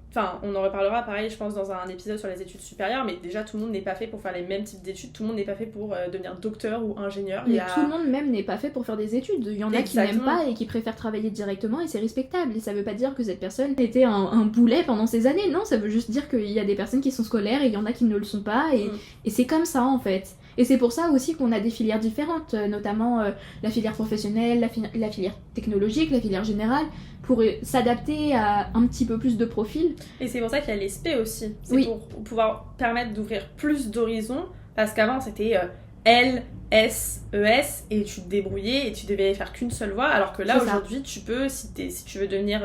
Speaker 2: on en reparlera pareil, je pense, dans un épisode sur les études supérieures, mais déjà tout le monde n'est pas fait pour faire les mêmes types d'études, tout le monde n'est pas fait pour devenir docteur ou ingénieur.
Speaker 1: Mais tout le monde même n'est pas fait pour faire des études. Il y en a qui n'aiment pas et qui préfèrent travailler directement et c'est respectable. Et ça veut pas dire que cette personne était un boulet pendant ces années, non, ça veut juste dire qu'il y a des personnes qui sont scolaires et il y en a qui ne le sont pas et c'est comme ça en fait. Et c'est pour ça aussi qu'on a des filières différentes, notamment la filière professionnelle, la filière technologique, la filière générale, pour s'adapter à un petit peu plus de profils.
Speaker 2: Et c'est pour ça qu'il y a l'ESP aussi, c'est pour pouvoir permettre d'ouvrir plus d'horizons, parce qu'avant c'était L, S, ES, et tu te débrouillais et tu devais faire qu'une seule voie, alors que là aujourd'hui tu peux, si tu veux devenir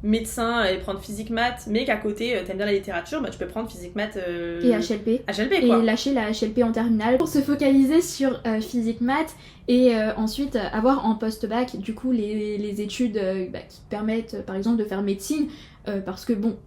Speaker 2: médecin et prendre physique maths, mais qu'à côté t'aimes bien la littérature, bah tu peux prendre physique maths
Speaker 1: et HLP.
Speaker 2: HLP quoi.
Speaker 1: Et lâcher la HLP en terminale pour se focaliser sur physique maths et ensuite avoir en post-bac du coup les études qui permettent par exemple de faire médecine parce que bon,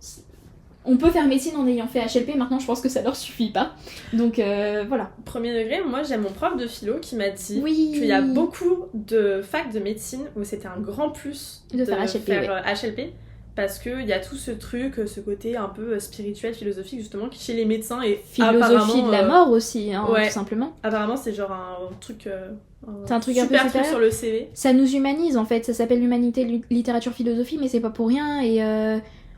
Speaker 1: on peut faire médecine en ayant fait HLP, maintenant je pense que ça leur suffit pas. Donc voilà.
Speaker 2: Premier degré, moi j'ai mon prof de philo qui m'a dit
Speaker 1: Oui.
Speaker 2: qu'il y a beaucoup de facs de médecine où c'était un grand plus
Speaker 1: de faire HLP.
Speaker 2: HLP parce qu'il y a tout ce truc, ce côté un peu spirituel, philosophique justement, qui chez les médecins est
Speaker 1: philosophie de la mort aussi, hein,
Speaker 2: ouais,
Speaker 1: tout simplement.
Speaker 2: Apparemment c'est genre un truc...
Speaker 1: c'est un truc
Speaker 2: super
Speaker 1: un peu
Speaker 2: truc sur le CV.
Speaker 1: Ça nous humanise en fait, ça s'appelle l'humanité, littérature, philosophie, mais c'est pas pour rien et...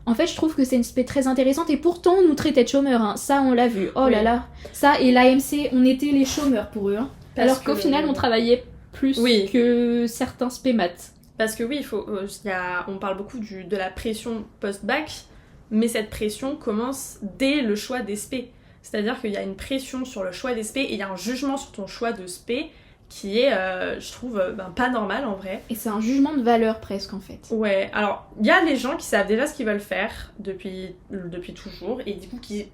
Speaker 1: En fait, je trouve que c'est une spé très intéressante et pourtant on nous traitait de chômeurs, hein. Ça on l'a vu. Oh là là, ça et l'AMC, on était les chômeurs pour eux. Hein. Alors qu'au final, on travaillait plus que certains spé maths.
Speaker 2: Parce que oui, il faut, on parle beaucoup de la pression post-bac, mais cette pression commence dès le choix des spé. C'est-à-dire qu'il y a une pression sur le choix des spé et il y a un jugement sur ton choix de spé qui est, je trouve, pas normal en vrai.
Speaker 1: Et c'est un jugement de valeur presque en fait.
Speaker 2: Ouais, alors il y a les gens qui savent déjà ce qu'ils veulent faire depuis toujours et du coup qui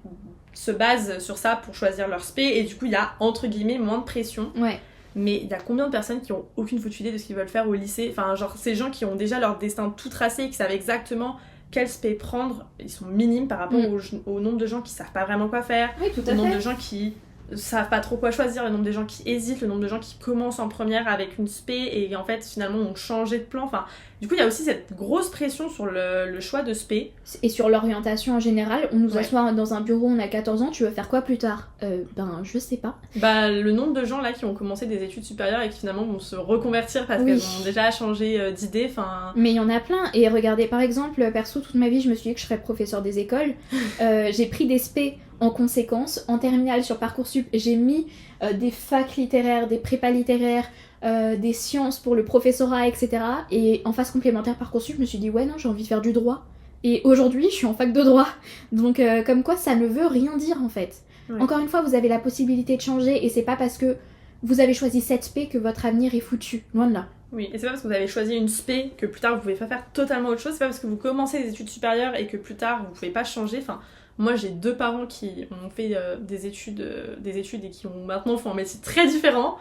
Speaker 2: se basent sur ça pour choisir leur spé et du coup il y a entre guillemets moins de pression.
Speaker 1: Ouais.
Speaker 2: Mais il y a combien de personnes qui ont aucune foutue idée de ce qu'ils veulent faire au lycée? Enfin, genre, ces gens qui ont déjà leur destin tout tracé et qui savent exactement quel spé prendre, ils sont minimes par rapport au nombre de gens qui savent pas vraiment quoi faire,
Speaker 1: oui, tout à
Speaker 2: au nombre de gens qui savent pas trop quoi choisir, le nombre de gens qui hésitent, le nombre de gens qui commencent en première avec une spé et en fait finalement ont changé de plan. Enfin, du coup il y a aussi cette grosse pression sur le choix de spé.
Speaker 1: Et sur l'orientation en général, on nous assoit dans un bureau, on a 14 ans, tu veux faire quoi plus tard? Je sais pas.
Speaker 2: Bah le nombre de gens là qui ont commencé des études supérieures et qui finalement vont se reconvertir parce qu'elles ont déjà changé d'idée, enfin...
Speaker 1: Mais il y en a plein, et regardez par exemple, perso toute ma vie je me suis dit que je serais professeur des écoles, j'ai pris des spé en conséquence, en terminale sur Parcoursup, j'ai mis des facs littéraires, des prépas littéraires, des sciences pour le professorat, etc. Et en phase complémentaire Parcoursup, je me suis dit ouais non, j'ai envie de faire du droit. Et aujourd'hui, je suis en fac de droit. Donc comme quoi, ça ne veut rien dire en fait. Ouais. Encore une fois, vous avez la possibilité de changer et c'est pas parce que vous avez choisi cette spé que votre avenir est foutu. Loin de là.
Speaker 2: Oui, et c'est pas parce que vous avez choisi une spé que plus tard vous pouvez pas faire totalement autre chose. C'est pas parce que vous commencez des études supérieures et que plus tard vous pouvez pas changer. Enfin, moi j'ai 2 parents qui ont fait des études et qui ont maintenant font un métier très différent.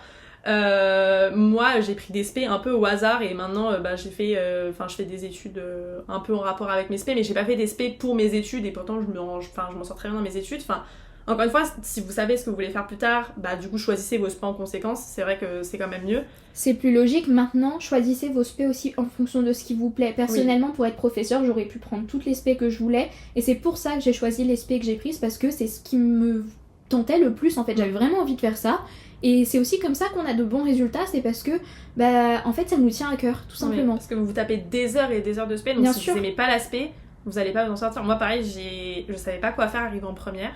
Speaker 2: Moi j'ai pris des spé un peu au hasard et maintenant je fais des études un peu en rapport avec mes spé, mais j'ai pas fait des spé pour mes études et pourtant je m'en sors très bien dans mes études. Enfin, encore une fois, si vous savez ce que vous voulez faire plus tard, du coup choisissez vos spé en conséquence, c'est vrai que c'est quand même mieux.
Speaker 1: C'est plus logique. Maintenant, choisissez vos spé aussi en fonction de ce qui vous plaît. Personnellement, pour être professeur, j'aurais pu prendre toutes les spé que je voulais et c'est pour ça que j'ai choisi les spé que j'ai prises parce que c'est ce qui me tentait le plus en fait. J'avais vraiment envie de faire ça. Et c'est aussi comme ça qu'on a de bons résultats, c'est parce que en fait ça nous tient à cœur, tout simplement.
Speaker 2: Oui, parce que vous tapez des heures et des heures de spé, donc si vous n'aimez pas la spé, vous allez pas vous en sortir. Moi pareil, je savais pas quoi faire arrivé en première.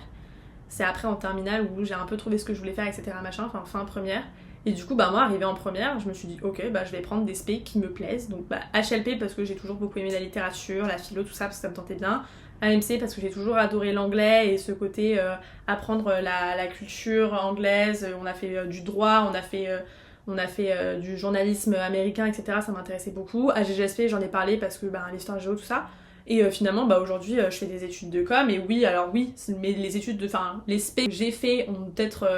Speaker 2: C'est après en terminale où j'ai un peu trouvé ce que je voulais faire, etc. machin, enfin fin première. Et du coup, moi arrivé en première, je me suis dit ok, je vais prendre des spé qui me plaisent. Donc HLP parce que j'ai toujours beaucoup aimé la littérature, la philo, tout ça, parce que ça me tentait bien. AMC parce que j'ai toujours adoré l'anglais et ce côté apprendre la culture anglaise. On a fait du droit, on a fait du journalisme américain, etc. Ça m'intéressait beaucoup. À GGSP, j'en ai parlé parce que l'histoire géo, tout ça. Et finalement, aujourd'hui, je fais des études de com. Et oui, mais les études les spé que j'ai fait ont peut-être,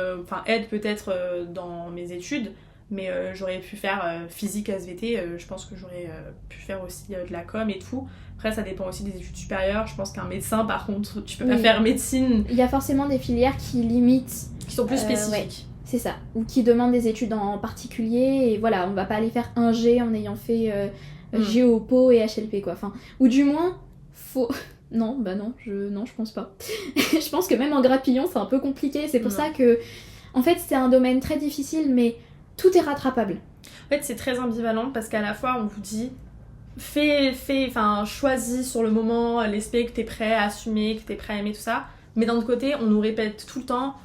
Speaker 2: aident peut-être dans mes études. Mais j'aurais pu faire physique SVT, je pense que j'aurais pu faire aussi de la com et tout. Après, ça dépend aussi des études supérieures. Je pense qu'un médecin, par contre, tu peux pas faire médecine.
Speaker 1: Il y a forcément des filières qui limitent.
Speaker 2: Qui sont plus spécifiques.
Speaker 1: Ouais, c'est ça. Ou qui demandent des études en particulier. Et voilà, on va pas aller faire un G en ayant fait Géopo et HLP, quoi. Enfin, ou du moins, faut... Non, je pense pas. Je pense que même en grappillon, c'est un peu compliqué. C'est pour ça que... En fait, c'est un domaine très difficile, mais tout est rattrapable.
Speaker 2: En fait, c'est très ambivalent parce qu'à la fois, on vous dit... choisis sur le moment les spé que t'es prêt à assumer, que t'es prêt à aimer, tout ça. Mais d'un autre côté, on nous répète tout le temps,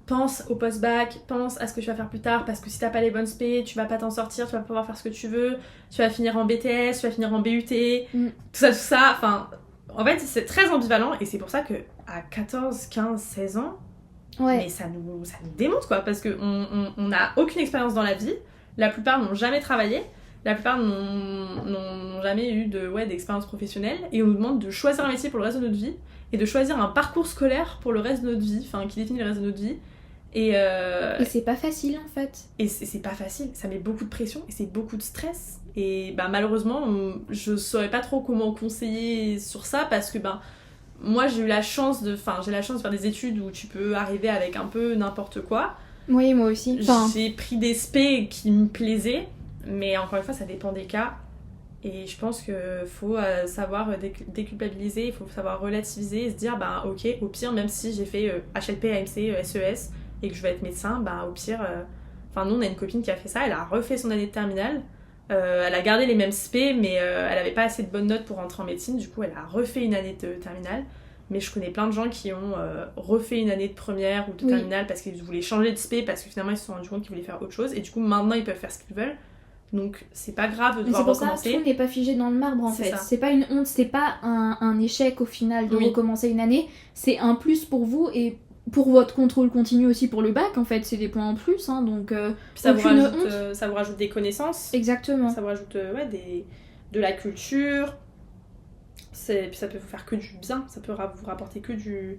Speaker 2: pense au post-bac, pense à ce que tu vas faire plus tard, parce que si t'as pas les bonnes spé, tu vas pas t'en sortir, tu vas pas pouvoir faire ce que tu veux, tu vas finir en BTS, tu vas finir en BUT, tout ça. Enfin, en fait, c'est très ambivalent et c'est pour ça que à 14, 15, 16 ans, mais ça nous démonte quoi, parce qu'on n'a aucune expérience dans la vie, la plupart n'ont jamais travaillé. la plupart n'ont jamais eu d'expérience professionnelle et on nous demande de choisir un métier pour le reste de notre vie et de choisir un parcours scolaire pour le reste de notre vie, enfin qui définit le reste de notre vie. Et
Speaker 1: c'est pas facile en fait.
Speaker 2: Et c'est pas facile, ça met beaucoup de pression et c'est beaucoup de stress. Et malheureusement, je saurais pas trop comment conseiller sur ça parce que moi j'ai la chance de faire des études où tu peux arriver avec un peu n'importe quoi.
Speaker 1: Oui, moi aussi.
Speaker 2: J'ai pris des spé qui me plaisaient, mais encore une fois, ça dépend des cas. Et je pense qu'il faut savoir déculpabiliser, il faut savoir relativiser et se dire, ok, au pire, même si j'ai fait HLP, AMC, SES et que je vais être médecin, au pire... nous, on a une copine qui a fait ça, elle a refait son année de terminale. Elle a gardé les mêmes spé, mais elle avait pas assez de bonnes notes pour rentrer en médecine, du coup, elle a refait une année de terminale. Mais je connais plein de gens qui ont refait une année de première ou de terminale parce qu'ils voulaient changer de spé, parce que finalement ils se sont rendus compte qu'ils voulaient faire autre chose et du coup maintenant ils peuvent faire ce qu'ils veulent. Donc c'est pas grave de devoir recommencer.
Speaker 1: C'est pour ça que tout n'est pas figé dans le marbre en fait. C'est pas une honte, c'est pas un échec au final de recommencer une année. C'est un plus pour vous et pour votre contrôle continu aussi pour le bac en fait. C'est des points en plus, hein, donc
Speaker 2: ça vous rajoute des connaissances.
Speaker 1: Exactement.
Speaker 2: Ça vous rajoute de la culture. Puis ça peut vous faire que du bien, ça peut vous rapporter que du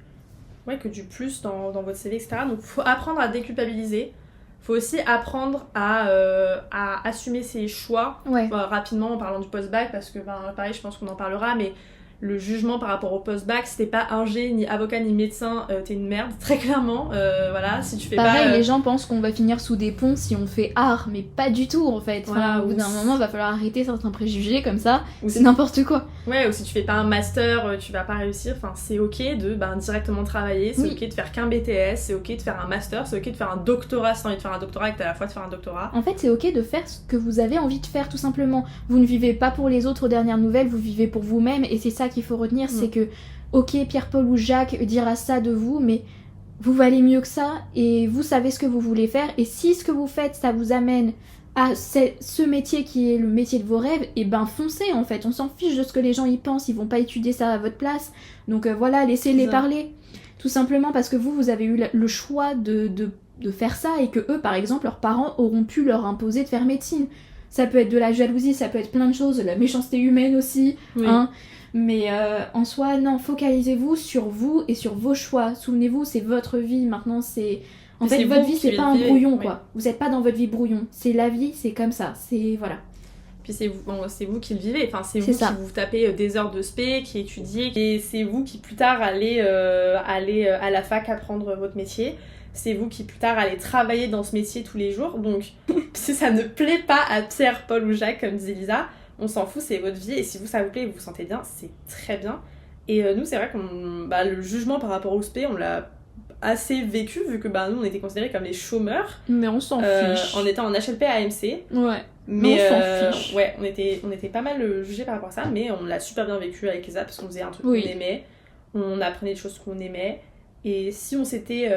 Speaker 2: plus dans votre CV, etc. Donc il faut apprendre à déculpabiliser, il faut aussi apprendre à assumer ses choix rapidement en parlant du post-bac, parce que pareil, je pense qu'on en parlera, mais le jugement par rapport au post-bac, si t'es pas ingé, ni avocat, ni médecin, t'es une merde, très clairement. Voilà, si tu fais
Speaker 1: pareil, les gens pensent qu'on va finir sous des ponts si on fait art, mais pas du tout en fait. Voilà, au bout d'un moment, il va falloir arrêter certains préjugés comme ça, c'est n'importe quoi.
Speaker 2: Ouais, ou si tu fais pas un master, tu vas pas réussir. Enfin, c'est ok de directement travailler, c'est ok de faire qu'un BTS, c'est ok de faire un master, c'est ok de faire un doctorat si t'as envie de faire un doctorat et que t'as la foi de faire un doctorat.
Speaker 1: En fait, c'est ok de faire ce que vous avez envie de faire tout simplement. Vous ne vivez pas pour les autres aux dernières nouvelles, vous vivez pour vous-même et c'est ça qu'il faut retenir, c'est que ok, Pierre-Paul ou Jacques dira ça de vous, mais vous valez mieux que ça et vous savez ce que vous voulez faire et si ce que vous faites ça vous amène à ce métier qui est le métier de vos rêves, et foncez en fait, on s'en fiche de ce que les gens y pensent, ils vont pas étudier ça à votre place, donc voilà, laissez-les parler, tout simplement parce que vous avez eu le choix de faire ça et que eux par exemple leurs parents auront pu leur imposer de faire médecine. Ça peut être de la jalousie, ça peut être plein de choses, de la méchanceté humaine aussi, hein. Mais en soi, non, focalisez-vous sur vous et sur vos choix. Souvenez-vous, c'est votre vie, maintenant c'est... En fait, votre vie, c'est pas un brouillon, quoi. Vous êtes pas dans votre vie brouillon. C'est la vie, c'est comme ça, c'est... Voilà.
Speaker 2: Puis c'est vous qui le vivez, enfin c'est vous qui vous tapez des heures de spé, qui étudiez, et c'est vous qui plus tard allez à la fac apprendre votre métier. C'est vous qui plus tard allez travailler dans ce métier tous les jours. Donc si ça ne plaît pas à Pierre, Paul ou Jacques, comme disait Lisa, on s'en fout, c'est votre vie, et si vous ça vous plaît et vous vous sentez bien, c'est très bien. Et nous c'est vrai qu'on le jugement par rapport au spé, on l'a assez vécu vu que nous on était considérés comme les chômeurs.
Speaker 1: Mais on s'en fiche.
Speaker 2: En étant en HLP à AMC.
Speaker 1: Ouais.
Speaker 2: Mais
Speaker 1: on s'en fiche.
Speaker 2: Ouais, on était pas mal jugés par rapport à ça, mais on l'a super bien vécu avec Lisa parce qu'on faisait un truc qu'on aimait, on apprenait des choses qu'on aimait. Et si on s'était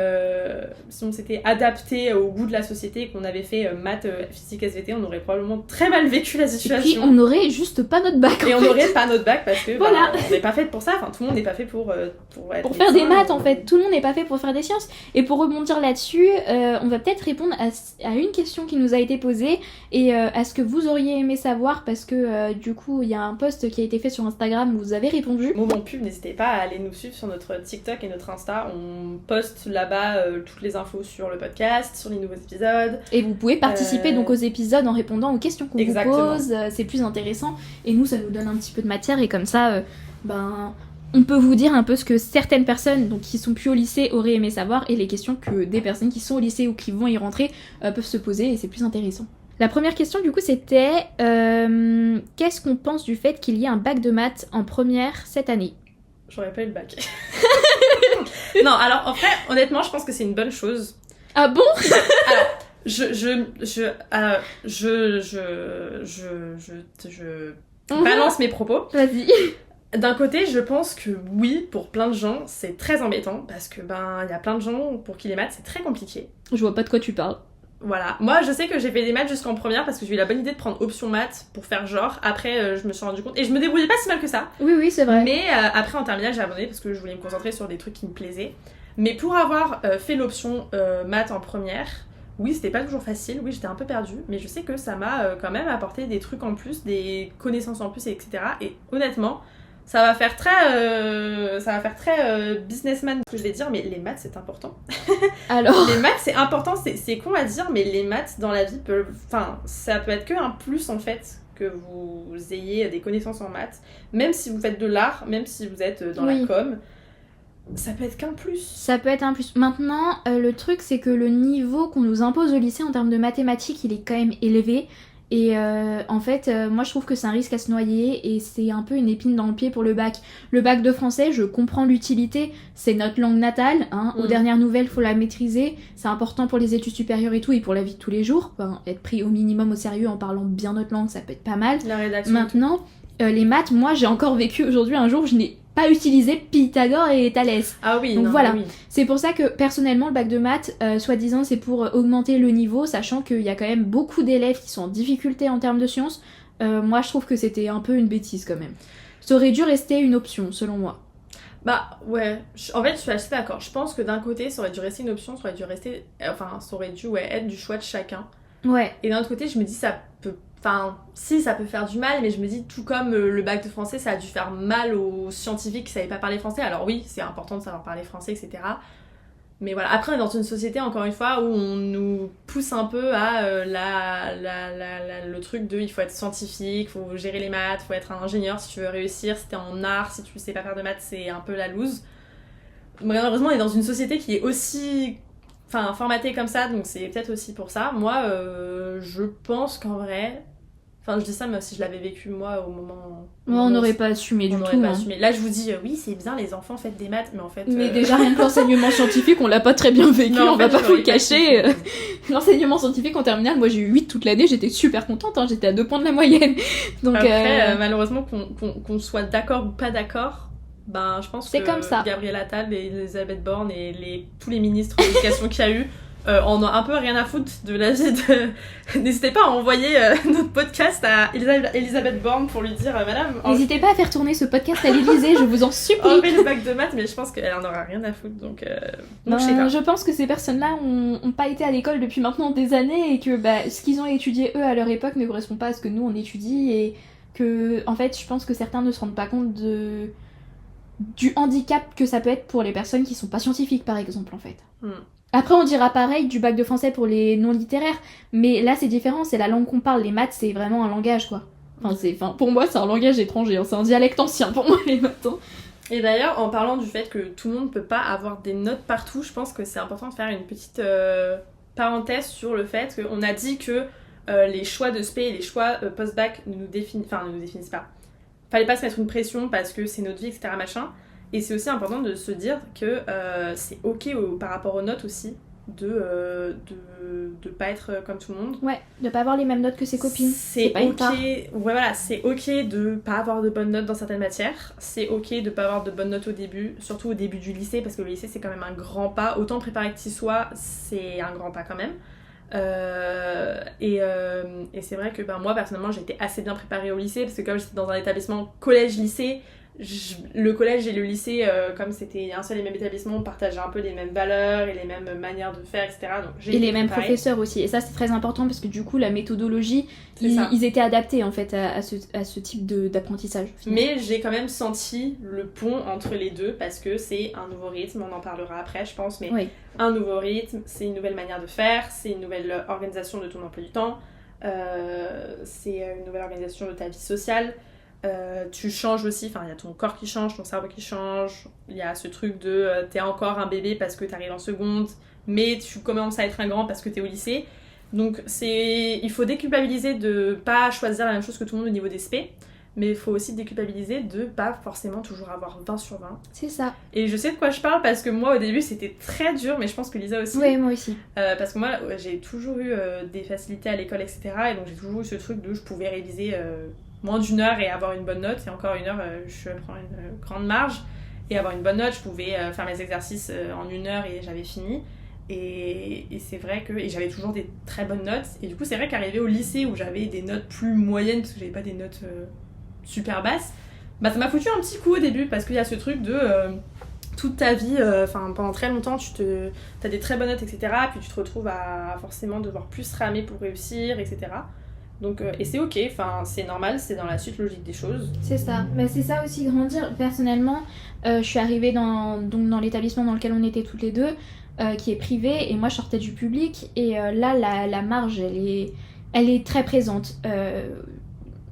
Speaker 2: adapté au goût de la société et qu'on avait fait maths, physique, SVT, on aurait probablement très mal vécu la situation.
Speaker 1: Et puis on n'aurait juste pas notre bac.
Speaker 2: Et on n'aurait pas notre bac parce que voilà. On n'est pas fait pour ça. Enfin, tout le monde n'est pas fait pour
Speaker 1: faire des maths en fait. Tout le monde n'est pas fait pour faire des sciences. Et pour rebondir là-dessus, on va peut-être répondre à une question qui nous a été posée et à ce que vous auriez aimé savoir parce que du coup il y a un post qui a été fait sur Instagram où vous avez répondu.
Speaker 2: Moment pub, n'hésitez pas à aller nous suivre sur notre TikTok et notre Insta. On poste là-bas toutes les infos sur le podcast, sur les nouveaux épisodes.
Speaker 1: Et vous pouvez participer donc aux épisodes en répondant aux questions qu'on vous pose. C'est plus intéressant. Et nous, ça nous donne un petit peu de matière. Et comme ça, on peut vous dire un peu ce que certaines personnes donc, qui sont plus au lycée auraient aimé savoir et les questions que des personnes qui sont au lycée ou qui vont y rentrer peuvent se poser. Et c'est plus intéressant. La première question, du coup, c'était qu'est-ce qu'on pense du fait qu'il y ait un bac de maths en première cette année ?
Speaker 2: J'aurais pas eu le bac. Non, alors en fait, honnêtement, je pense que c'est une bonne chose.
Speaker 1: Ah bon ?
Speaker 2: Alors, je balance mes propos.
Speaker 1: Vas-y.
Speaker 2: D'un côté, je pense que oui, pour plein de gens, c'est très embêtant parce que il y a plein de gens pour qui les maths c'est très compliqué.
Speaker 1: Je vois pas de quoi tu parles.
Speaker 2: Voilà, moi je sais que j'ai fait des maths jusqu'en première parce que j'ai eu la bonne idée de prendre option maths pour faire genre. Après, je me suis rendu compte et je me débrouillais pas si mal que ça.
Speaker 1: Oui, c'est vrai.
Speaker 2: Mais après en terminale, j'ai abandonné parce que je voulais me concentrer sur des trucs qui me plaisaient. Mais pour avoir fait l'option maths en première, oui, c'était pas toujours facile, oui, j'étais un peu perdue, mais je sais que ça m'a quand même apporté des trucs en plus, des connaissances en plus, etc. Et honnêtement, ça va faire très businessman ce que je vais dire, mais les maths c'est important.
Speaker 1: Alors,
Speaker 2: Les maths c'est important, c'est con à dire, mais les maths dans la vie peuvent, enfin, ça peut être que un plus en fait que vous ayez des connaissances en maths, même si vous faites de l'art, même si vous êtes dans la com, ça peut être qu'un plus.
Speaker 1: Ça peut être un plus. Maintenant, le truc, c'est que le niveau qu'on nous impose au lycée en termes de mathématiques, il est quand même élevé. Et en fait, moi je trouve que c'est un risque à se noyer et c'est un peu une épine dans le pied pour le bac. Le bac de français, je comprends l'utilité, c'est notre langue natale, hein. Aux dernières nouvelles, faut la maîtriser, c'est important pour les études supérieures et tout, et pour la vie de tous les jours. Enfin, être pris au minimum au sérieux en parlant bien notre langue, ça peut être pas mal.
Speaker 2: La rédaction.
Speaker 1: Maintenant, les maths, moi j'ai encore vécu aujourd'hui un jour où je n'ai pas utilisé Pythagore et Thalès.
Speaker 2: Ah oui,
Speaker 1: donc
Speaker 2: non,
Speaker 1: voilà.
Speaker 2: Oui.
Speaker 1: C'est pour ça que personnellement le bac de maths, soi-disant c'est pour augmenter le niveau, sachant qu'il y a quand même beaucoup d'élèves qui sont en difficulté en termes de sciences. Moi je trouve que c'était un peu une bêtise quand même. Ça aurait dû rester une option selon moi.
Speaker 2: Bah ouais, en fait je suis assez d'accord. Je pense que d'un côté ça aurait dû rester une option, ça aurait dû rester, enfin ça aurait dû être du choix de chacun.
Speaker 1: Ouais.
Speaker 2: Et d'un autre côté je me dis ça peut, enfin si ça peut faire du mal, mais je me dis tout comme le bac de français ça a dû faire mal aux scientifiques qui savaient pas parler français. Alors oui c'est important de savoir parler français etc. Mais voilà, après on est dans une société encore une fois où on nous pousse un peu à le truc de il faut être scientifique, faut gérer les maths, faut être un ingénieur si tu veux réussir, si t'es en art, si tu sais pas faire de maths c'est un peu la loose. Malheureusement on est dans une société qui est aussi formatée comme ça, donc c'est peut-être aussi pour ça. Moi je pense qu'en vrai, enfin je dis ça mais si je l'avais vécu moi au moment...
Speaker 1: On n'aurait pas assumé du tout.
Speaker 2: Pas assumé. Là je vous dis oui c'est bien les enfants faites des maths mais en fait...
Speaker 1: Mais déjà rien que l'enseignement scientifique on l'a pas très bien vécu, non, on va pas vous le cacher. L'enseignement scientifique en terminale, moi j'ai eu 8 toute l'année, j'étais super contente, hein, j'étais à 2 points de la moyenne. Donc,
Speaker 2: après malheureusement qu'on soit d'accord ou pas d'accord, ben je pense
Speaker 1: c'est
Speaker 2: que
Speaker 1: comme ça.
Speaker 2: Gabriel Attal et Elisabeth Borne et tous les ministres de l'éducation qu'il y a eu en ont un peu rien à foutre de la vie de... N'hésitez pas à envoyer notre podcast à Elisabeth Borne pour lui dire madame...
Speaker 1: N'hésitez pas à faire tourner ce podcast à l'Élysée, je vous en supplie.
Speaker 2: Enlevez le bac de maths, mais je pense qu'elle en aura rien à foutre, donc je sais pas.
Speaker 1: Je pense que ces personnes-là ont pas été à l'école depuis maintenant des années et que ce qu'ils ont étudié eux à leur époque ne correspond pas à ce que nous on étudie et que, en fait, je pense que certains ne se rendent pas compte du handicap que ça peut être pour les personnes qui sont pas scientifiques, par exemple, en fait. Après, on dira pareil du bac de français pour les non-littéraires, mais là, c'est différent, c'est la langue qu'on parle. Les maths, c'est vraiment un langage, quoi. Pour moi, c'est un langage étranger, hein. C'est un dialecte ancien pour moi, les maths.
Speaker 2: Et d'ailleurs, en parlant du fait que tout le monde peut pas avoir des notes partout, je pense que c'est important de faire une petite parenthèse sur le fait qu'on a dit que les choix de spé et les choix post-bac ne nous définissent pas. Fallait pas se mettre une pression parce que c'est notre vie, etc. machin. Et c'est aussi important de se dire que c'est ok par rapport aux notes aussi de pas être comme tout le monde.
Speaker 1: Ouais, de pas avoir les mêmes notes que ses copines.
Speaker 2: C'est pas ok. Ouais, voilà, c'est ok de pas avoir de bonnes notes dans certaines matières. C'est ok de pas avoir de bonnes notes au début, surtout au début du lycée, parce que le lycée c'est quand même un grand pas. Autant préparé que tu sois, c'est un grand pas quand même. Et c'est vrai que moi personnellement j'ai été assez bien préparée au lycée parce que comme j'étais dans un établissement collège-lycée, le collège et le lycée comme c'était un seul et même établissement, on partageait un peu les mêmes valeurs et les mêmes manières de faire, etc. Donc,
Speaker 1: et les mêmes professeurs aussi, et ça c'est très important parce que du coup la méthodologie ils étaient adaptés en fait à ce type d'apprentissage.
Speaker 2: Mais j'ai quand même senti le pont entre les deux parce que c'est un nouveau rythme, on en parlera après je pense, mais oui. Un nouveau rythme, c'est une nouvelle manière de faire, c'est une nouvelle organisation de ton emploi du temps, c'est une nouvelle organisation de ta vie sociale. Tu changes aussi, enfin il y a ton corps qui change, ton cerveau qui change, il y a ce truc de t'es encore un bébé parce que t'arrives en seconde, mais tu commences à être un grand parce que t'es au lycée. Donc il faut déculpabiliser de pas choisir la même chose que tout le monde au niveau des spé, mais il faut aussi déculpabiliser de pas forcément toujours avoir 20 sur 20.
Speaker 1: C'est ça.
Speaker 2: Et je sais de quoi je parle parce que moi au début c'était très dur, mais je pense que Lisa aussi.
Speaker 1: Oui, moi aussi.
Speaker 2: Parce que moi j'ai toujours eu des facilités à l'école, etc. Et donc j'ai toujours eu ce truc de je pouvais réviser moins d'1 heure et avoir une bonne note, et encore 1 heure je prends une grande marge, et avoir une bonne note, je pouvais faire mes exercices en 1 heure et j'avais fini. Et c'est vrai que j'avais toujours des très bonnes notes, et du coup c'est vrai qu'arriver au lycée où j'avais des notes plus moyennes parce que j'avais pas des notes super basses, ça m'a foutu un petit coup au début parce qu'il y a ce truc de toute ta vie, pendant très longtemps, t'as des très bonnes notes, etc. Puis tu te retrouves à forcément devoir plus ramer pour réussir, etc. Donc, et c'est ok, c'est normal, c'est dans la suite logique des choses.
Speaker 1: C'est ça, c'est ça aussi grandir. Personnellement, je suis arrivée dans l'établissement dans lequel on était toutes les deux, qui est privé, et moi je sortais du public, et là la marge elle est très présente.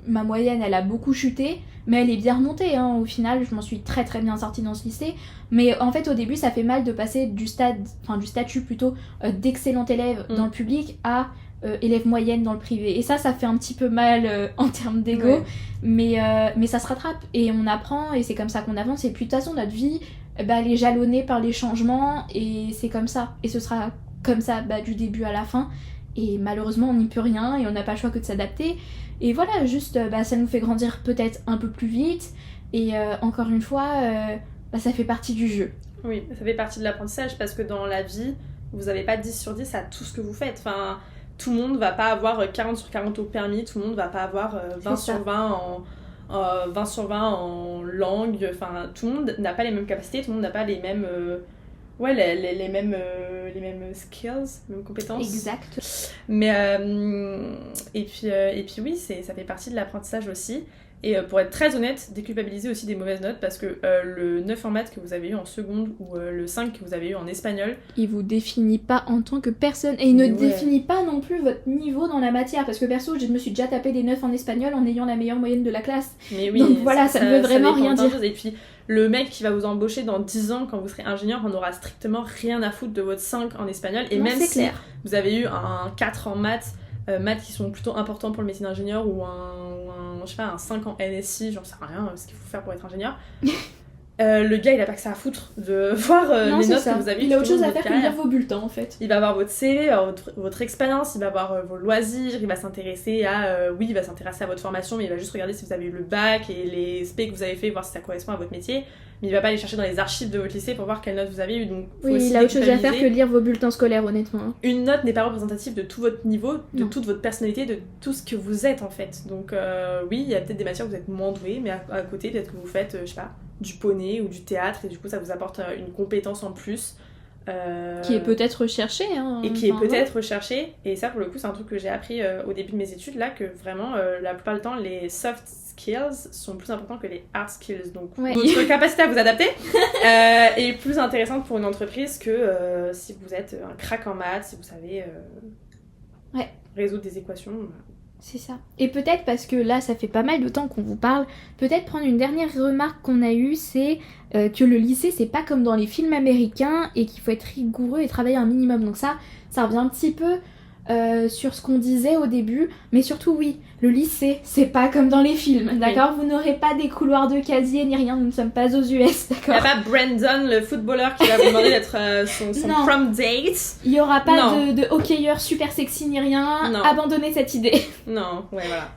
Speaker 1: Ma moyenne elle a beaucoup chuté, mais elle est bien remontée, hein. Au final je m'en suis très très bien sortie dans ce lycée, mais en fait au début ça fait mal de passer du statut plutôt d'excellent élève dans le public à élève moyenne dans le privé, et ça fait un petit peu mal en termes d'ego, mais ça se rattrape et on apprend, et c'est comme ça qu'on avance, et puis de toute façon notre vie elle est jalonnée par les changements, et c'est comme ça, et ce sera comme ça du début à la fin, et malheureusement on n'y peut rien et on n'a pas le choix que de s'adapter, et voilà, juste ça nous fait grandir peut-être un peu plus vite, et encore une fois ça fait partie du jeu.
Speaker 2: Oui, ça fait partie de l'apprentissage, parce que dans la vie vous n'avez pas 10 sur 10 à tout ce que vous faites, tout le monde va pas avoir 40 sur 40 au permis, tout le monde va pas avoir 20 sur 20 20 sur 20 en langue, tout le monde n'a pas les mêmes capacités, tout le monde n'a pas les mêmes les mêmes skills, les mêmes compétences.
Speaker 1: Exact.
Speaker 2: Mais et puis oui, ça fait partie de l'apprentissage aussi. Et pour être très honnête, déculpabiliser aussi des mauvaises notes, parce que le 9 en maths que vous avez eu en seconde, ou le 5 que vous avez eu en espagnol,
Speaker 1: il vous définit pas en tant que personne, et il ne définit pas non plus votre niveau dans la matière, parce que perso je me suis déjà tapé des 9 en espagnol en ayant la meilleure moyenne de la classe.
Speaker 2: Mais oui,
Speaker 1: donc voilà, ça ne veut vraiment rien dire.
Speaker 2: Et puis le mec qui va vous embaucher dans 10 ans quand vous serez ingénieur en aura strictement rien à foutre de votre 5 en espagnol, et non, même si clair. Vous avez eu un 4 en maths, maths qui sont plutôt importants pour le métier d'ingénieur, ou un 5 en NSI, j'en sais rien ce qu'il faut faire pour être ingénieur. Le gars il a pas que ça à foutre de voir les notes que vous avez.
Speaker 1: Il a autre chose à faire que lire vos bulletins en fait.
Speaker 2: Il va voir votre CV, votre expérience, il va voir vos loisirs, il va s'intéresser à il va s'intéresser à votre formation, mais il va juste regarder si vous avez eu le bac et les spé que vous avez fait, voir si ça correspond à votre métier. Mais il va pas aller chercher dans les archives de votre lycée pour voir quelles notes vous avez eu. Donc
Speaker 1: oui, il a autre chose à faire que lire vos bulletins scolaires, honnêtement.
Speaker 2: Une note n'est pas représentative de tout votre niveau, de toute votre personnalité, de tout ce que vous êtes en fait. Donc oui, il y a peut-être des matières où vous êtes moins doué, mais à côté peut-être que vous faites je sais pas, du poney ou du théâtre, et du coup ça vous apporte une compétence en plus.
Speaker 1: Qui est peut-être recherchée. Hein,
Speaker 2: et qui est peut-être recherchée. Et ça pour le coup c'est un truc que j'ai appris au début de mes études là, que vraiment la plupart du temps les soft skills sont plus importants que les hard skills. Donc votre capacité à vous adapter est plus intéressante pour une entreprise que si vous êtes un crack en maths, si vous savez résoudre des équations.
Speaker 1: C'est ça. Et peut-être, parce que là ça fait pas mal de temps qu'on vous parle, peut-être prendre une dernière remarque qu'on a eue, c'est que le lycée c'est pas comme dans les films américains, et qu'il faut être rigoureux et travailler un minimum. Donc ça revient un petit peu sur ce qu'on disait au début, mais surtout oui, le lycée c'est pas comme dans les films, d'accord? Vous n'aurez pas des couloirs de casier ni rien, nous ne sommes pas aux US, d'accord?
Speaker 2: Il n'y a pas Brandon le footballeur qui va vous demander d'être son prom date.
Speaker 1: Il y aura pas de hockeyeur super sexy ni rien. Non. Abandonnez cette idée.
Speaker 2: Non,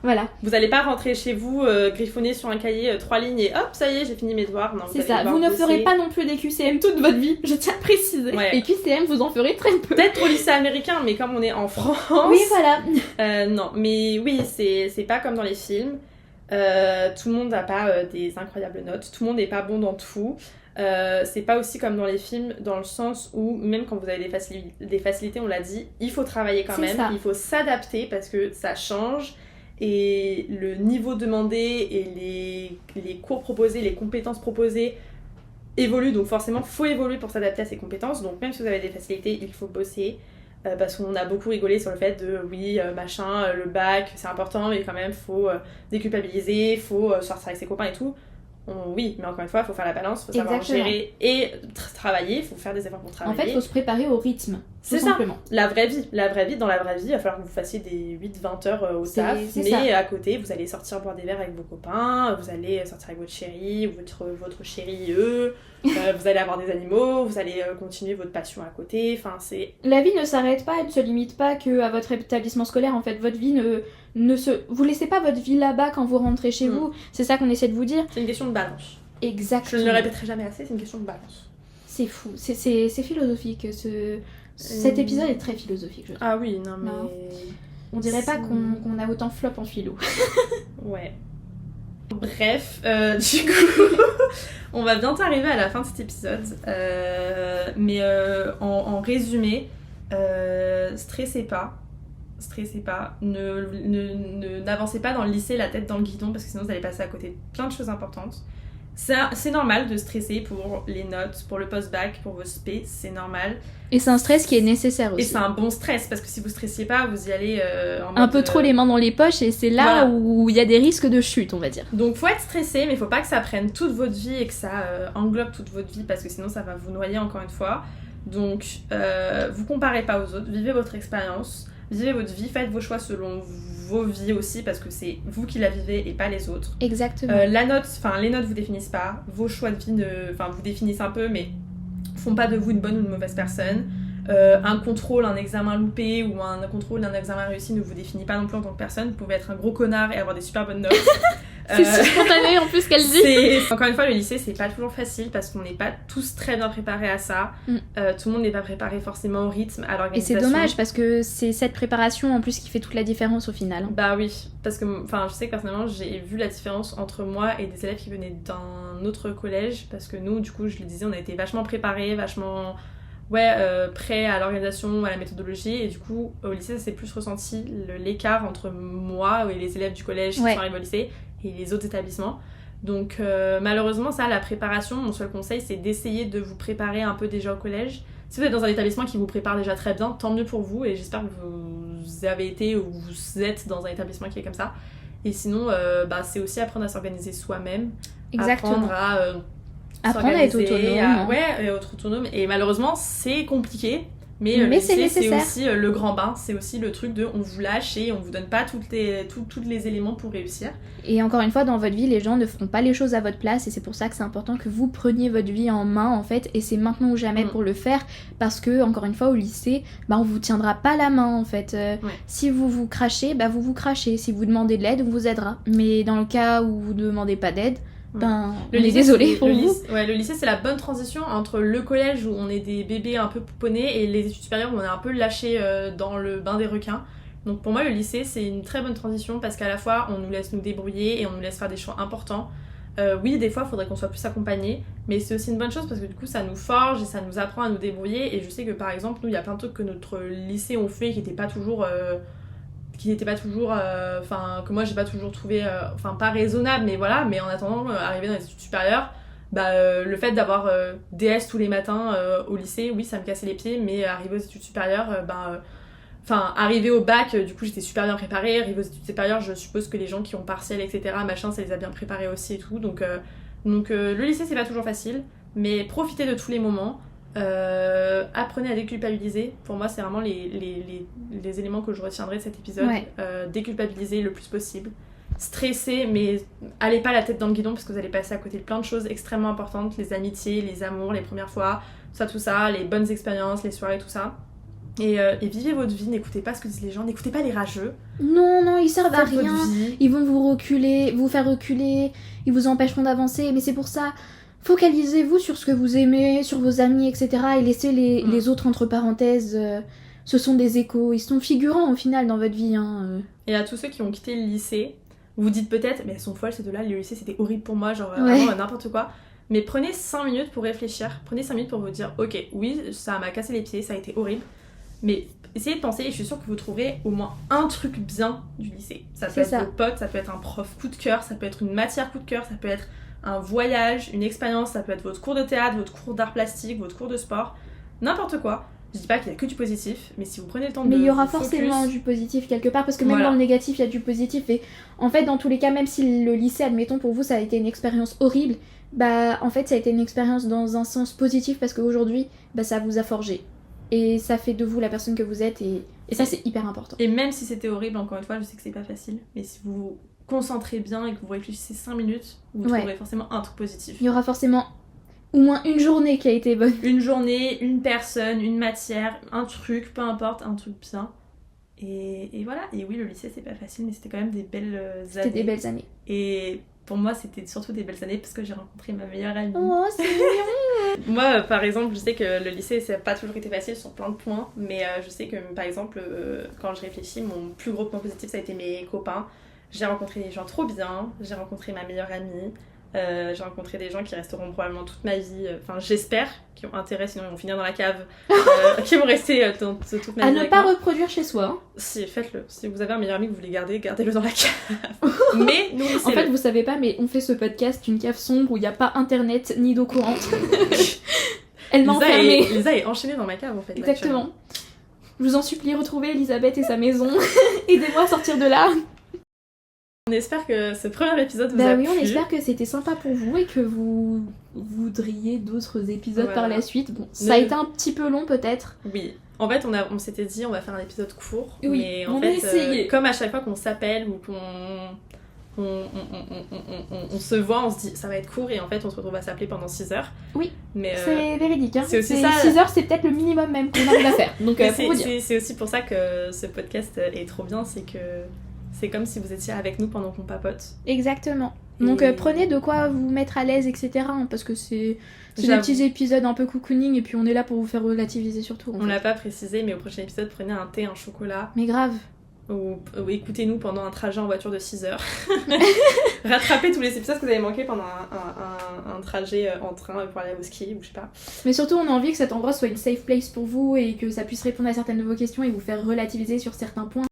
Speaker 2: voilà. Vous allez pas rentrer chez vous griffonner sur un cahier 3 lignes et hop, ça y est, j'ai fini mes devoirs. Non,
Speaker 1: c'est ça, vous ne ferez pas non plus des QCM toute votre vie, je tiens à préciser. Et QCM, vous en ferez très peu.
Speaker 2: Peut-être au lycée américain, mais comme on est en France...
Speaker 1: Oui, voilà.
Speaker 2: Non, mais oui, c'est pas comme dans les films. Tout le monde n'a pas des incroyables notes, tout le monde n'est pas bon dans tout. C'est pas aussi comme dans les films, dans le sens où même quand vous avez des facilités, on l'a dit, il faut travailler quand même, il faut s'adapter parce que ça change, et le niveau demandé et les cours proposés, les compétences proposées évoluent, donc forcément faut évoluer pour s'adapter à ces compétences. Donc même si vous avez des facilités, il faut bosser. Parce qu'on a beaucoup rigolé sur le fait de le bac c'est important, mais quand même faut déculpabiliser, faut sortir avec ses copains et tout. Oui, mais encore une fois, il faut faire la balance, il faut savoir gérer et travailler, il faut faire des efforts pour travailler.
Speaker 1: En fait, il faut se préparer au rythme.
Speaker 2: C'est ça, la vraie vie, dans la vraie vie, il va falloir que vous fassiez des 8-20 heures au taf, mais à côté, vous allez sortir boire des verres avec vos copains, vous allez sortir avec votre chéri ou votre chéri, vous allez avoir des animaux, vous allez continuer votre passion à côté,
Speaker 1: La vie ne s'arrête pas, elle ne se limite pas qu'à votre établissement scolaire, en fait, votre vie vous laissez pas votre vie là-bas quand vous rentrez chez vous, c'est ça qu'on essaie de vous dire.
Speaker 2: C'est une question de balance.
Speaker 1: Exactement.
Speaker 2: Je ne le répéterai jamais assez, c'est une question de balance.
Speaker 1: C'est fou, c'est philosophique, cet épisode est très philosophique, je trouve.
Speaker 2: Ah oui, non mais...
Speaker 1: On dirait pas qu'on a autant flop en philo.
Speaker 2: Ouais. Bref, du coup, on va bientôt arriver à la fin de cet épisode. Mais en résumé, stressez pas. N'avancez pas dans le lycée la tête dans le guidon parce que sinon vous allez passer à côté de plein de choses importantes. C'est normal de stresser pour les notes, pour le post-bac, pour vos spé, c'est normal.
Speaker 1: Et c'est un stress qui est nécessaire aussi.
Speaker 2: Et c'est un bon stress parce que si vous stressiez pas, vous y allez en mode...
Speaker 1: Un peu trop les mains dans les poches et c'est là
Speaker 2: voilà.
Speaker 1: où il y a des risques de chute, on va dire.
Speaker 2: Donc faut être stressé, mais faut pas que ça prenne toute votre vie et que ça englobe toute votre vie parce que sinon ça va vous noyer encore une fois. Donc vous comparez pas aux autres, vivez votre expérience, vivez votre vie, faites vos choix selon vos vies aussi parce que c'est vous qui la vivez et pas les autres.
Speaker 1: Exactement.
Speaker 2: Les notes vous définissent pas, vos choix de vie vous définissent un peu mais font pas de vous une bonne ou une mauvaise personne. Un contrôle, un examen loupé ou un contrôle d'un examen réussi ne vous définit pas non plus en tant que personne. Vous pouvez être un gros connard et avoir des super bonnes notes.
Speaker 1: C'est si spontané en plus qu'elle dit.
Speaker 2: Encore une fois, le lycée c'est pas toujours facile parce qu'on n'est pas tous très bien préparés à ça. Tout le monde n'est pas préparé forcément au rythme, à l'organisation.
Speaker 1: Et c'est dommage parce que c'est cette préparation en plus qui fait toute la différence au final.
Speaker 2: Bah oui, parce que je sais que personnellement j'ai vu la différence entre moi et des élèves qui venaient d'un autre collège parce que nous, du coup, je le disais, on a été vachement préparés, vachement prêts à l'organisation, à la méthodologie et du coup au lycée ça s'est plus ressenti l'écart entre moi et les élèves du collège qui sont arrivés au lycée et les autres établissements. Donc malheureusement ça, la préparation, mon seul conseil c'est d'essayer de vous préparer un peu déjà au collège. Si vous êtes dans un établissement qui vous prépare déjà très bien, tant mieux pour vous et j'espère que vous avez été ou vous êtes dans un établissement qui est comme ça. Et sinon c'est aussi apprendre à s'organiser soi-même.
Speaker 1: Exactement.
Speaker 2: Apprendre à être autonome.
Speaker 1: Être
Speaker 2: autonome. Et malheureusement, c'est compliqué. Mais le lycée, c'est aussi le grand bain. C'est aussi le truc de on vous lâche et on vous donne pas tous les éléments pour réussir.
Speaker 1: Et encore une fois, dans votre vie, les gens ne feront pas les choses à votre place. Et c'est pour ça que c'est important que vous preniez votre vie en main, en fait. Et c'est maintenant ou jamais pour le faire. Parce que, encore une fois, au lycée, on vous tiendra pas la main, en fait. Si vous vous crachez, vous vous crachez. Si vous demandez de l'aide, on vous aidera. Mais dans le cas où vous ne demandez pas d'aide, on est désolé pour vous.
Speaker 2: Le lycée c'est la bonne transition entre le collège où on est des bébés un peu pouponnés et les études supérieures où on est un peu lâchés dans le bain des requins. Donc pour moi le lycée c'est une très bonne transition parce qu'à la fois on nous laisse nous débrouiller et on nous laisse faire des choix importants. Oui, des fois il faudrait qu'on soit plus accompagnés, mais c'est aussi une bonne chose parce que du coup ça nous forge et ça nous apprend à nous débrouiller. Et je sais que par exemple nous il y a plein de trucs que notre lycée ont fait qui n'étaient pas toujours que moi j'ai pas toujours trouvé pas raisonnable, mais voilà. Mais en attendant arriver dans les études supérieures, le fait d'avoir DS tous les matins au lycée, oui ça me cassait les pieds, mais arriver aux études supérieures arriver au bac, du coup j'étais super bien préparée. Arriver aux études supérieures, je suppose que les gens qui ont partiel etc ça les a bien préparés aussi et tout. Donc le lycée c'est pas toujours facile, mais profitez de tous les moments. Apprenez à déculpabiliser. Pour moi c'est vraiment les éléments que je retiendrai de cet épisode. Déculpabiliser le plus possible, stresser mais allez pas la tête dans le guidon parce que vous allez passer à côté de plein de choses extrêmement importantes, les amitiés, les amours, les premières fois, tout ça, les bonnes expériences, les soirées, tout ça. Et vivez votre vie, n'écoutez pas ce que disent les gens, n'écoutez pas les rageux.
Speaker 1: Non, ils servent à rien, ils vont vous faire reculer, ils vous empêcheront d'avancer, mais c'est pour ça. Focalisez-vous sur ce que vous aimez, sur vos amis, etc. Et laissez les autres entre parenthèses. Ce sont des échos. Ils sont figurants au final dans votre vie.
Speaker 2: Et à tous ceux qui ont quitté le lycée, vous dites peut-être, mais elles sont folles ces deux-là, le lycée c'était horrible pour moi, vraiment n'importe quoi. Mais prenez 5 minutes pour réfléchir. Prenez 5 minutes pour vous dire, ok, oui, ça m'a cassé les pieds, ça a été horrible. Mais essayez de penser et je suis sûre que vous trouverez au moins un truc bien du lycée. Ça peut être vos potes, ça peut être un prof coup de cœur, ça peut être une matière coup de cœur, ça peut être un voyage, une expérience, ça peut être votre cours de théâtre, votre cours d'art plastique, votre cours de sport, n'importe quoi. Je dis pas qu'il y a que du positif, mais si vous prenez le temps de...
Speaker 1: Mais il y aura forcément du positif quelque part, parce que même dans le négatif, il y a du positif. Et en fait, dans tous les cas, même si le lycée, admettons pour vous, ça a été une expérience horrible, en fait, ça a été une expérience dans un sens positif, parce qu'aujourd'hui, ça vous a forgé. Et ça fait de vous la personne que vous êtes, et ça, c'est hyper important.
Speaker 2: Et même si c'était horrible, encore une fois, je sais que c'est pas facile, mais si vous concentrez bien et que vous réfléchissez 5 minutes, vous trouverez forcément un truc positif.
Speaker 1: Il y aura forcément au moins une journée qui a été bonne.
Speaker 2: Une journée, une personne, une matière, un truc, peu importe, un truc bien. Et voilà. Et oui, le lycée c'est pas facile, mais c'était quand même des belles années.
Speaker 1: C'était des belles années.
Speaker 2: Et pour moi c'était surtout des belles années parce que j'ai rencontré ma meilleure amie.
Speaker 1: Oh, c'est mignon.
Speaker 2: Moi par exemple, je sais que le lycée ça n'a pas toujours été facile sur plein de points, mais je sais que par exemple quand je réfléchis, mon plus gros point positif ça a été mes copains. J'ai rencontré des gens trop bien, j'ai rencontré ma meilleure amie, j'ai rencontré des gens qui resteront probablement toute ma vie, enfin j'espère, qui ont intérêt, sinon ils vont finir dans la cave, qui vont rester toute ma vie.
Speaker 1: À ne pas reproduire chez soi. Hein.
Speaker 2: Si, faites-le. Si vous avez un meilleur ami que vous voulez garder, gardez-le dans la cave. Mais nourrissez-le.
Speaker 1: En fait, vous savez pas, mais on fait ce podcast d'une cave sombre où il n'y a pas internet ni d'eau courante. Elle m'a enfermée.
Speaker 2: Lisa est enchaînée dans ma cave en fait.
Speaker 1: Exactement. Je vous en supplie, retrouvez Elisabeth et sa maison. Aidez-moi à sortir de là.
Speaker 2: On espère que ce premier épisode vous a plu.
Speaker 1: Oui, on espère que c'était sympa pour vous et que vous voudriez d'autres épisodes par la suite. Bon, ça a été un petit peu long peut-être.
Speaker 2: Oui. En fait, on s'était dit on va faire un épisode court.
Speaker 1: Oui,
Speaker 2: mais
Speaker 1: on va essayer.
Speaker 2: Comme à chaque fois qu'on s'appelle ou on se voit, on se dit ça va être court et en fait on se retrouve à s'appeler pendant 6 heures.
Speaker 1: Oui,
Speaker 2: mais
Speaker 1: c'est véridique. Hein.
Speaker 2: C'est aussi ça.
Speaker 1: 6 heures, c'est peut-être le minimum même qu'on arrive à faire. Donc pour vous dire.
Speaker 2: C'est aussi pour ça que ce podcast est trop bien, c'est que c'est comme si vous étiez avec nous pendant qu'on papote.
Speaker 1: Exactement. Donc prenez de quoi vous mettre à l'aise, etc. Hein, parce que c'est des petits épisodes un peu cocooning et puis on est là pour vous faire relativiser surtout.
Speaker 2: On l'a pas précisé, mais au prochain épisode, prenez un thé, un chocolat.
Speaker 1: Mais grave.
Speaker 2: Ou écoutez-nous pendant un trajet en voiture de 6 heures. Rattrapez tous les épisodes que vous avez manqués pendant un trajet en train pour aller au ski ou je sais pas.
Speaker 1: Mais surtout, on a envie que cet endroit soit une safe place pour vous et que ça puisse répondre à certaines de vos questions et vous faire relativiser sur certains points.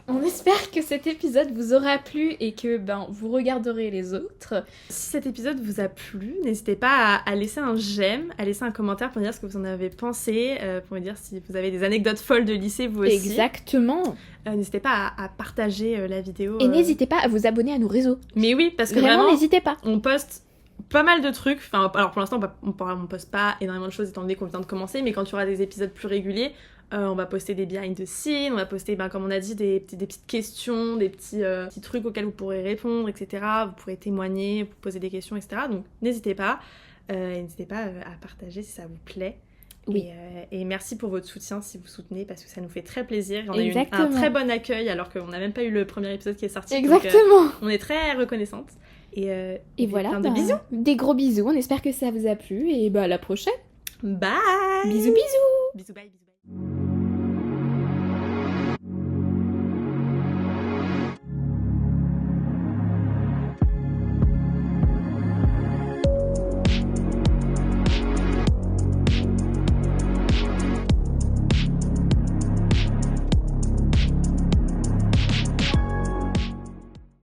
Speaker 1: On espère que cet épisode vous aura plu et que vous regarderez les autres.
Speaker 2: Si cet épisode vous a plu, n'hésitez pas à laisser un j'aime, à laisser un commentaire pour me dire ce que vous en avez pensé, pour me dire si vous avez des anecdotes folles de lycée vous aussi.
Speaker 1: Exactement.
Speaker 2: N'hésitez pas à partager la vidéo.
Speaker 1: Et n'hésitez pas à vous abonner à nos réseaux.
Speaker 2: Mais oui, parce que
Speaker 1: vraiment n'hésitez pas.
Speaker 2: On poste pas mal de trucs. Enfin, alors pour l'instant, on poste pas énormément de choses étant donné qu'on vient de commencer, mais quand il y aura des épisodes plus réguliers, on va poster des behind the scenes, on va poster, comme on a dit, des petites questions, des petits trucs auxquels vous pourrez répondre, etc. Vous pourrez témoigner, vous poser des questions, etc. Donc n'hésitez pas. N'hésitez pas à partager si ça vous plaît.
Speaker 1: Oui.
Speaker 2: Et merci pour votre soutien si vous soutenez, parce que ça nous fait très plaisir. On a eu un très bon accueil alors qu'on n'a même pas eu le premier épisode qui est sorti.
Speaker 1: Exactement.
Speaker 2: Donc, on est très reconnaissante. Et
Speaker 1: voilà,
Speaker 2: plein de bisous.
Speaker 1: Des gros bisous, on espère que ça vous a plu et à la prochaine.
Speaker 2: Bye.
Speaker 1: Bisous bisous.
Speaker 2: Bisous bye, bisous bye.